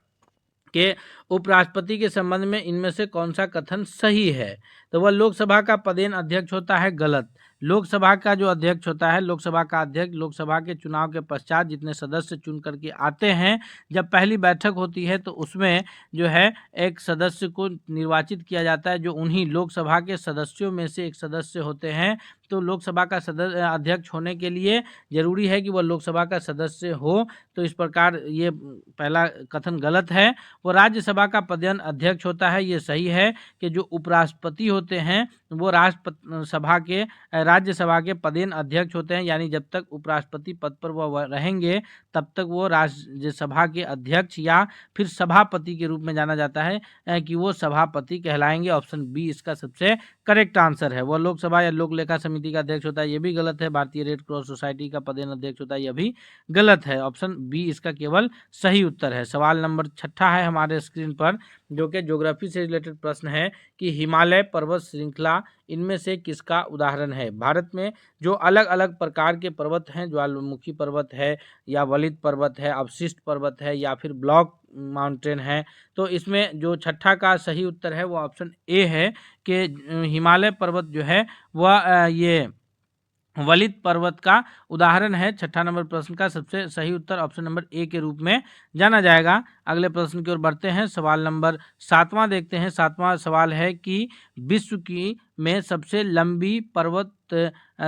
कि उपराष्ट्रपति के संबंध में इनमें से कौन सा कथन सही है। तो वह लोकसभा का पदेन अध्यक्ष होता है, गलत। लोकसभा का जो अध्यक्ष होता है, लोकसभा का अध्यक्ष लोकसभा के चुनाव के पश्चात जितने सदस्य चुन करके आते हैं, जब पहली बैठक होती है तो उसमें जो है एक सदस्य को निर्वाचित किया जाता है जो उन्हीं लोकसभा के सदस्यों में से एक सदस्य होते हैं। तो लोकसभा का सदस्य अध्यक्ष होने के लिए जरूरी है कि वह लोकसभा का सदस्य हो। तो इस प्रकार ये पहला कथन गलत है। वो राज्यसभा का पदेन अध्यक्ष होता है, ये सही है कि जो उपराष्ट्रपति होते हैं वो राज्यसभा के पदेन अध्यक्ष होते हैं, यानी जब तक उपराष्ट्रपति पद पर वह रहेंगे तब तक वो राज्यसभा के अध्यक्ष या फिर सभापति के रूप में जाना जाता है कि वो सभापति कहलाएंगे। ऑप्शन बी इसका सबसे करेक्ट आंसर है। वह लोकसभा या लोक लेखा समिति का अध्यक्ष होता है, ये भी गलत है। भारतीय रेड क्रॉस सोसाइटी का पदेन अध्यक्ष होता है, यह भी गलत है। ऑप्शन बी इसका केवल सही उत्तर है। सवाल नंबर 6 है हमारे स्क्रीन पर, जो कि ज्योग्राफी से रिलेटेड प्रश्न है कि हिमालय पर्वत श्रृंखला इनमें से किसका उदाहरण है। भारत में जो अलग अलग प्रकार के पर्वत हैं, ज्वालामुखी पर्वत है या वलित पर्वत है, अवशिष्ट पर्वत है या फिर ब्लॉक माउंटेन है, तो इसमें जो 6 का सही उत्तर है वो ऑप्शन ए है कि हिमालय पर्वत जो है वह ये वलित पर्वत का उदाहरण है। 6 नंबर प्रश्न का सबसे सही उत्तर ऑप्शन नंबर ए के रूप में जाना जाएगा। अगले प्रश्न की ओर बढ़ते हैं। सवाल नंबर 7वां देखते हैं। 7वां सवाल है कि विश्व की में सबसे लंबी पर्वत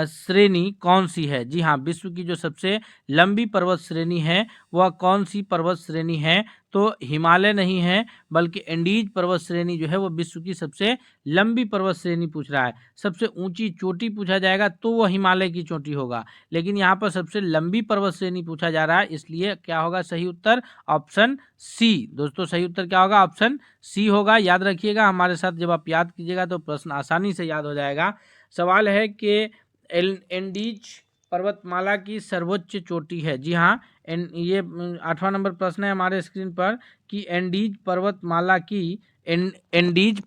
श्रेणी कौन सी है। जी हाँ, विश्व की जो सबसे लंबी पर्वत श्रेणी है वह कौन सी पर्वत श्रेणी है। तो हिमालय नहीं है बल्कि एंडीज पर्वत श्रेणी जो है वो विश्व की सबसे लंबी पर्वत श्रेणी पूछ रहा है। सबसे ऊंची चोटी पूछा जाएगा तो वह हिमालय की चोटी होगा, लेकिन यहाँ पर सबसे लंबी पर्वत श्रेणी पूछा जा रहा है, इसलिए क्या होगा सही उत्तर ऑप्शन सी। दोस्तों सही उत्तर क्या होगा, ऑप्शन सी होगा। याद रखिएगा, हमारे साथ जब आप याद कीजिएगा तो प्रश्न आसानी से याद हो जाएगा। सवाल है कि एंडीज पर्वतमाला की सर्वोच्च चोटी है। जी हाँ, ये 8वां नंबर प्रश्न है हमारे स्क्रीन पर कि एंडीज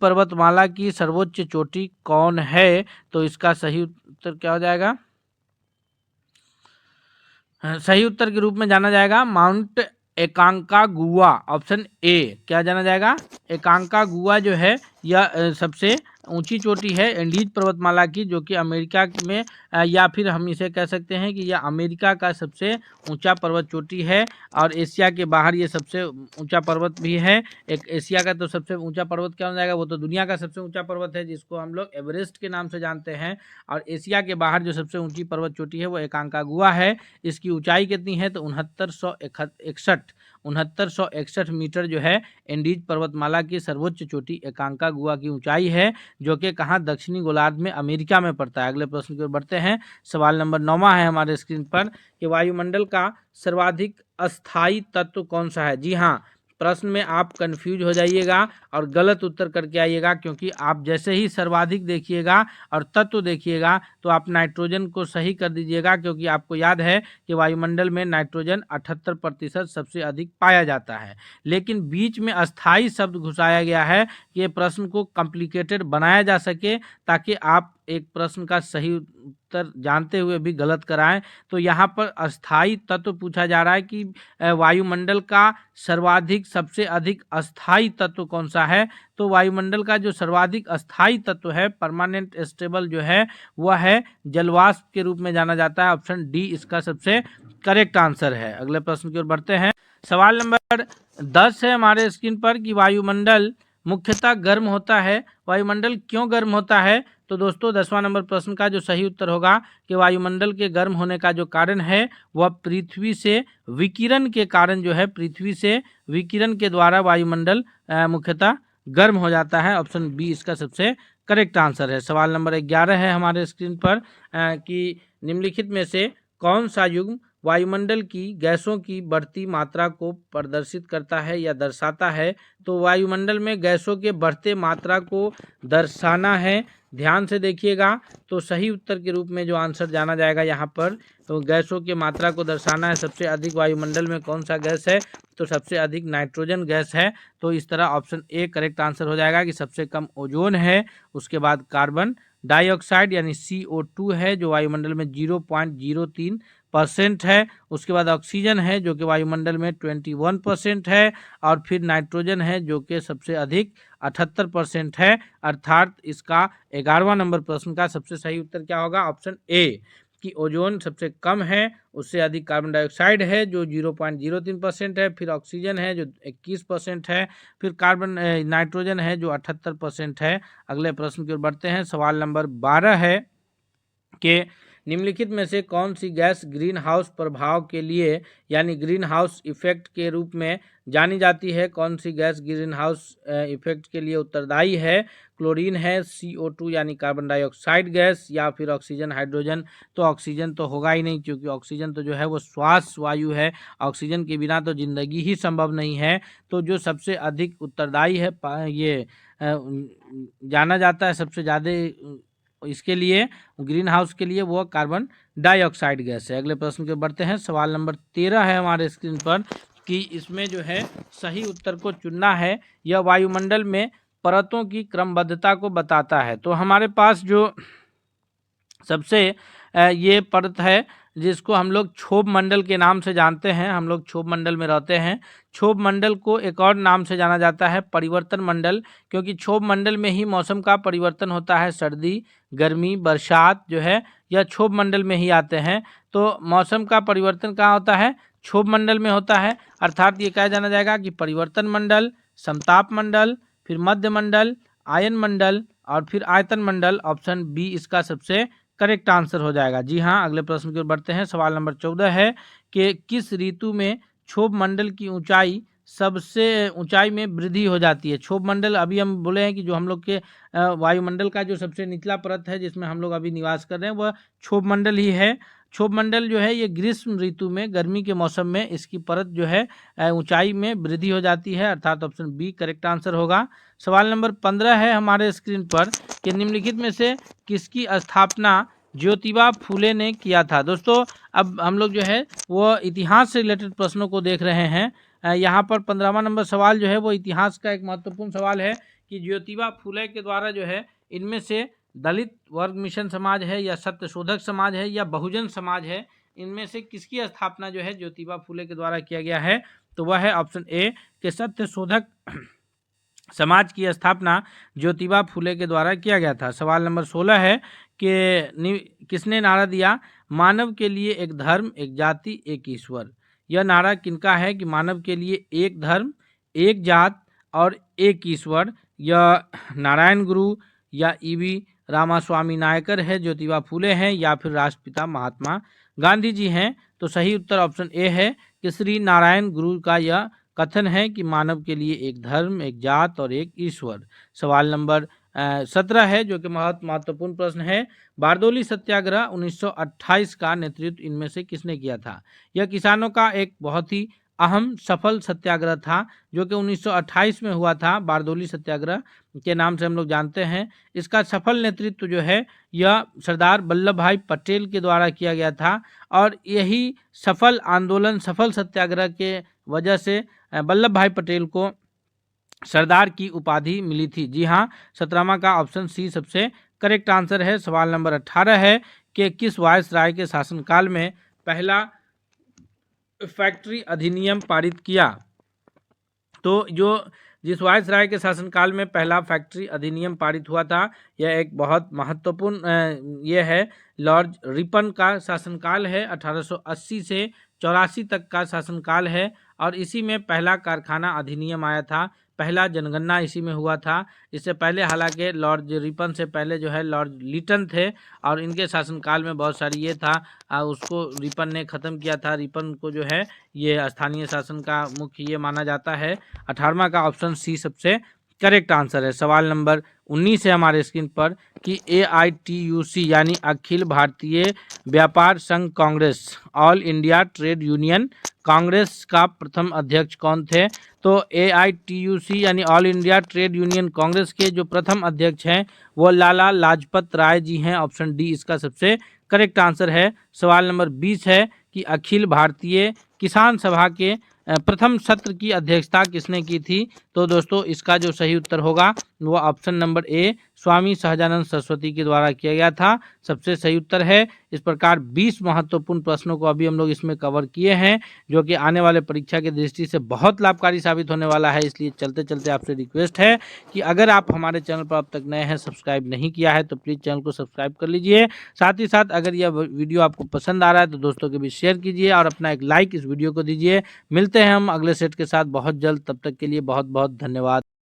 पर्वतमाला की सर्वोच्च चोटी कौन है। तो इसका सही उत्तर क्या हो जाएगा, सही उत्तर के रूप में जाना जाएगा माउंट एकांकागुआ। ऑप्शन ए क्या जाना जाएगा, एकांकागुआ जो है यह सबसे ऊंची चोटी है एंडीज पर्वतमाला की, जो कि अमेरिका में या फिर हम इसे कह सकते हैं कि यह अमेरिका का सबसे ऊंचा पर्वत चोटी है और एशिया के बाहर ये सबसे ऊंचा पर्वत भी है। एक एशिया का तो सबसे ऊंचा पर्वत क्या हो जाएगा, वो तो दुनिया का सबसे ऊंचा पर्वत है जिसको हम लोग एवरेस्ट के नाम से जानते हैं। और एशिया के बाहर जो सबसे ऊंची पर्वत चोटी है वो एकांकागुआ है। इसकी ऊंचाई कितनी है तो 6961 मीटर जो है एंडीज पर्वतमाला की सर्वोच्च चोटी एकांकागुआ की ऊंचाई है, जो कि कहाँ दक्षिणी गोलार्ध में अमेरिका में पड़ता है। अगले प्रश्न की ओर बढ़ते हैं। सवाल नंबर 9वां है हमारे स्क्रीन पर कि वायुमंडल का सर्वाधिक अस्थायी तत्व कौन सा है। जी हाँ, प्रश्न में आप कंफ्यूज हो जाइएगा और गलत उत्तर करके आइएगा, क्योंकि आप जैसे ही सर्वाधिक देखिएगा और तत्व देखिएगा तो आप नाइट्रोजन को सही कर दीजिएगा, क्योंकि आपको याद है कि वायुमंडल में नाइट्रोजन 78% सबसे अधिक पाया जाता है। लेकिन बीच में अस्थायी शब्द घुसाया गया है कि ये प्रश्न को कॉम्प्लिकेटेड बनाया जा सके, ताकि आप एक प्रश्न का सही उत्तर जानते हुए भी गलत कराएं। तो यहाँ पर अस्थायी तत्व पूछा जा रहा है कि वायुमंडल का सर्वाधिक सबसे अधिक अस्थायी तत्व कौन सा है। तो वायुमंडल का जो सर्वाधिक अस्थायी तत्व है, परमानेंट स्टेबल जो है, वह है जलवाष्प के रूप में जाना जाता है। ऑप्शन डी इसका सबसे करेक्ट आंसर है। अगले प्रश्न की ओर बढ़ते हैं। सवाल नंबर 10 है हमारे स्क्रीन पर कि वायुमंडल मुख्यतः गर्म होता है। वायुमंडल क्यों गर्म होता है। तो दोस्तों 10वां नंबर प्रश्न का जो सही उत्तर होगा कि वायुमंडल के गर्म होने का जो कारण है वह पृथ्वी से विकिरण के कारण जो है, पृथ्वी से विकिरण के द्वारा वायुमंडल मुख्यतः गर्म हो जाता है। ऑप्शन बी इसका सबसे करेक्ट आंसर है। सवाल नंबर 11 है हमारे स्क्रीन पर कि निम्नलिखित में से कौन सा युग्म वायुमंडल की गैसों की बढ़ती मात्रा को प्रदर्शित करता है या दर्शाता है। तो वायुमंडल में गैसों के बढ़ते मात्रा को दर्शाना है। ध्यान से देखिएगा, तो सही उत्तर के रूप में जो आंसर जाना जाएगा यहाँ पर, तो गैसों की मात्रा को दर्शाना है। सबसे अधिक वायुमंडल में कौन सा गैस है, तो सबसे अधिक नाइट्रोजन गैस है। तो इस तरह ऑप्शन ए करेक्ट आंसर हो जाएगा कि सबसे कम ओजोन है, उसके बाद कार्बन डाइऑक्साइड यानी CO2 है जो वायुमंडल में 0.03 परसेंट है। उसके बाद ऑक्सीजन है जो कि वायुमंडल में 21% है, और फिर नाइट्रोजन है जो कि सबसे अधिक 78% है। अर्थात इसका 11वां नंबर प्रश्न का सबसे सही उत्तर क्या होगा? ऑप्शन ए कि ओजोन सबसे कम है, उससे अधिक कार्बन डाइऑक्साइड है जो 0.03% है, फिर ऑक्सीजन है जो 21% है, फिर नाइट्रोजन है जो 78% है। अगले प्रश्न की ओर बढ़ते हैं। सवाल नंबर 12 है कि निम्नलिखित में से कौन सी गैस ग्रीन हाउस प्रभाव के लिए यानी ग्रीन हाउस इफेक्ट के रूप में जानी जाती है? कौन सी गैस ग्रीन हाउस इफेक्ट के लिए उत्तरदायी है? क्लोरीन है, CO2 यानी कार्बन डाइऑक्साइड गैस, या फिर ऑक्सीजन, हाइड्रोजन? तो ऑक्सीजन तो होगा ही नहीं, क्योंकि ऑक्सीजन तो जो है वो श्वास वायु है, ऑक्सीजन के बिना तो जिंदगी ही संभव नहीं है। तो जो सबसे अधिक उत्तरदायी है ये जाना जाता है सबसे ज़्यादा इसके लिए ग्रीन हाउस के लिए, वो कार्बन डाइऑक्साइड गैस है। अगले प्रश्न के बढ़ते हैं। सवाल नंबर 13 है हमारे स्क्रीन पर कि इसमें जो है सही उत्तर को चुनना है। यह वायुमंडल में परतों की क्रमबद्धता को बताता है। तो हमारे पास जो सबसे ये परत है जिसको हम लोग क्षोभ मंडल के नाम से जानते हैं, हम लोग क्षोभ मंडल में रहते हैं। क्षोभ मंडल को एक और नाम से जाना जाता है परिवर्तन मंडल, क्योंकि क्षोभ मंडल में ही मौसम का परिवर्तन होता है। सर्दी, गर्मी, बरसात जो है यह क्षोभ मंडल में ही आते हैं। तो मौसम का परिवर्तन कहाँ होता है? क्षोभ मंडल में होता है। अर्थात ये कहा जाना जाएगा कि परिवर्तन मंडल, समताप मंडल, फिर मध्य मंडल, आयन मंडल और फिर आयतन मंडल। ऑप्शन बी इसका सबसे करेक्ट आंसर हो जाएगा। जी हाँ, अगले प्रश्न की ओर बढ़ते हैं। सवाल नंबर 14 है कि किस ऋतु में क्षोभ मंडल की ऊंचाई में वृद्धि हो जाती है? क्षोभ मंडल अभी हम बोले हैं कि जो हम लोग के वायुमंडल का जो सबसे निचला परत है जिसमें हम लोग अभी निवास कर रहे हैं वह क्षोभ मंडल ही है। क्षोभ मंडल जो है ये ग्रीष्म ऋतु में, गर्मी के मौसम में इसकी परत जो है ऊंचाई में वृद्धि हो जाती है। अर्थात ऑप्शन बी करेक्ट आंसर होगा। सवाल नंबर 15 है हमारे स्क्रीन पर कि निम्नलिखित में से किसकी स्थापना ज्योतिबा फूले ने किया था? दोस्तों अब हम लोग जो है वो इतिहास से रिलेटेड प्रश्नों को देख रहे हैं। यहाँ पर 15वां नंबर सवाल जो है वो इतिहास का एक महत्वपूर्ण सवाल है कि ज्योतिबा फूले के द्वारा जो है इनमें से दलित वर्ग मिशन समाज है, या सत्यशोधक समाज है, या बहुजन समाज है, इनमें से किसकी स्थापना जो है ज्योतिबा फूले के द्वारा किया गया है? तो वह है ऑप्शन ए कि सत्यशोधक समाज की स्थापना ज्योतिबा फूले के द्वारा किया गया था। सवाल नंबर 16 है कि किसने नारा दिया मानव के लिए एक धर्म, एक जाति, एक ईश्वर? यह नारा किनका है कि मानव के लिए एक धर्म, एक जात और एक ईश्वर? यह नारायण गुरु या ईवी रामास्वामी नायकर है, ज्योतिबा फूले हैं, या फिर राष्ट्रपिता महात्मा गांधी जी हैं? तो सही उत्तर ऑप्शन ए है कि श्री नारायण गुरु का यह कथन है कि मानव के लिए एक धर्म, एक जात और एक ईश्वर। सवाल नंबर 17 है जो कि महत्वपूर्ण प्रश्न है। बारदोली सत्याग्रह 1928 का नेतृत्व इनमें से किसने किया था? यह किसानों का एक बहुत ही अहम सफल सत्याग्रह था जो कि 1928 में हुआ था। बारदोली सत्याग्रह के नाम से हम लोग जानते हैं। इसका सफल नेतृत्व जो है यह सरदार वल्लभ भाई पटेल के द्वारा किया गया था, और यही सफल आंदोलन, सफल सत्याग्रह के वजह से वल्लभ भाई पटेल को सरदार की उपाधि मिली थी। जी हाँ, 17वां का ऑप्शन सी सबसे करेक्ट आंसर है। सवाल नंबर 18 है कि किस वायसराय के शासनकाल में पहला फैक्ट्री अधिनियम पारित किया? तो जिस वायसराय के शासनकाल में पहला फैक्ट्री अधिनियम पारित हुआ था यह एक बहुत महत्वपूर्ण ये है लॉर्ड रिपन का शासनकाल है। 1880 से 84 तक का शासनकाल है, और इसी में पहला कारखाना अधिनियम आया था, पहला जनगणना इसी में हुआ था। इससे पहले हालांकि लॉर्ड रिपन से पहले जो है लॉर्ड लिटन थे, और इनके शासनकाल में बहुत सारी ये था उसको रिपन ने ख़त्म किया था। रिपन को जो है ये स्थानीय शासन का मुख्य ये माना जाता है। 18वां का ऑप्शन सी सबसे करेक्ट आंसर है। सवाल नंबर 19 है हमारे स्क्रीन पर कि AITUC यानी अखिल भारतीय व्यापार संघ Congress, all India trade union Congress का प्रथम अध्यक्ष कौन थे? तो AITUC यानी all India trade union Congress के जो प्रथम अध्यक्ष हैं वो लाला लाजपत राय जी हैं। ऑप्शन डी इसका सबसे करेक्ट आंसर है। सवाल नंबर 20 है कि अखिल भारतीय किसान सभा के प्रथम सत्र की अध्यक्षता किसने की थी? तो दोस्तों इसका जो सही उत्तर होगा वो ऑप्शन नंबर ए स्वामी सहजानंद सरस्वती के द्वारा किया गया था, सबसे सही उत्तर है। इस प्रकार 20 महत्वपूर्ण प्रश्नों को अभी हम लोग इसमें कवर किए हैं, जो कि आने वाले परीक्षा की दृष्टि से बहुत लाभकारी साबित होने वाला है। इसलिए चलते चलते आपसे रिक्वेस्ट है कि अगर आप हमारे चैनल पर अब तक नए हैं, सब्सक्राइब नहीं किया है, तो प्लीज़ चैनल को सब्सक्राइब कर लीजिए। साथ ही साथ अगर यह वीडियो आपको पसंद आ रहा है तो दोस्तों के बीच शेयर कीजिए और अपना एक लाइक इस वीडियो को दीजिए। मिलते हैं हम अगले सेट के साथ बहुत जल्द, तब तक के लिए बहुत बहुत धन्यवाद।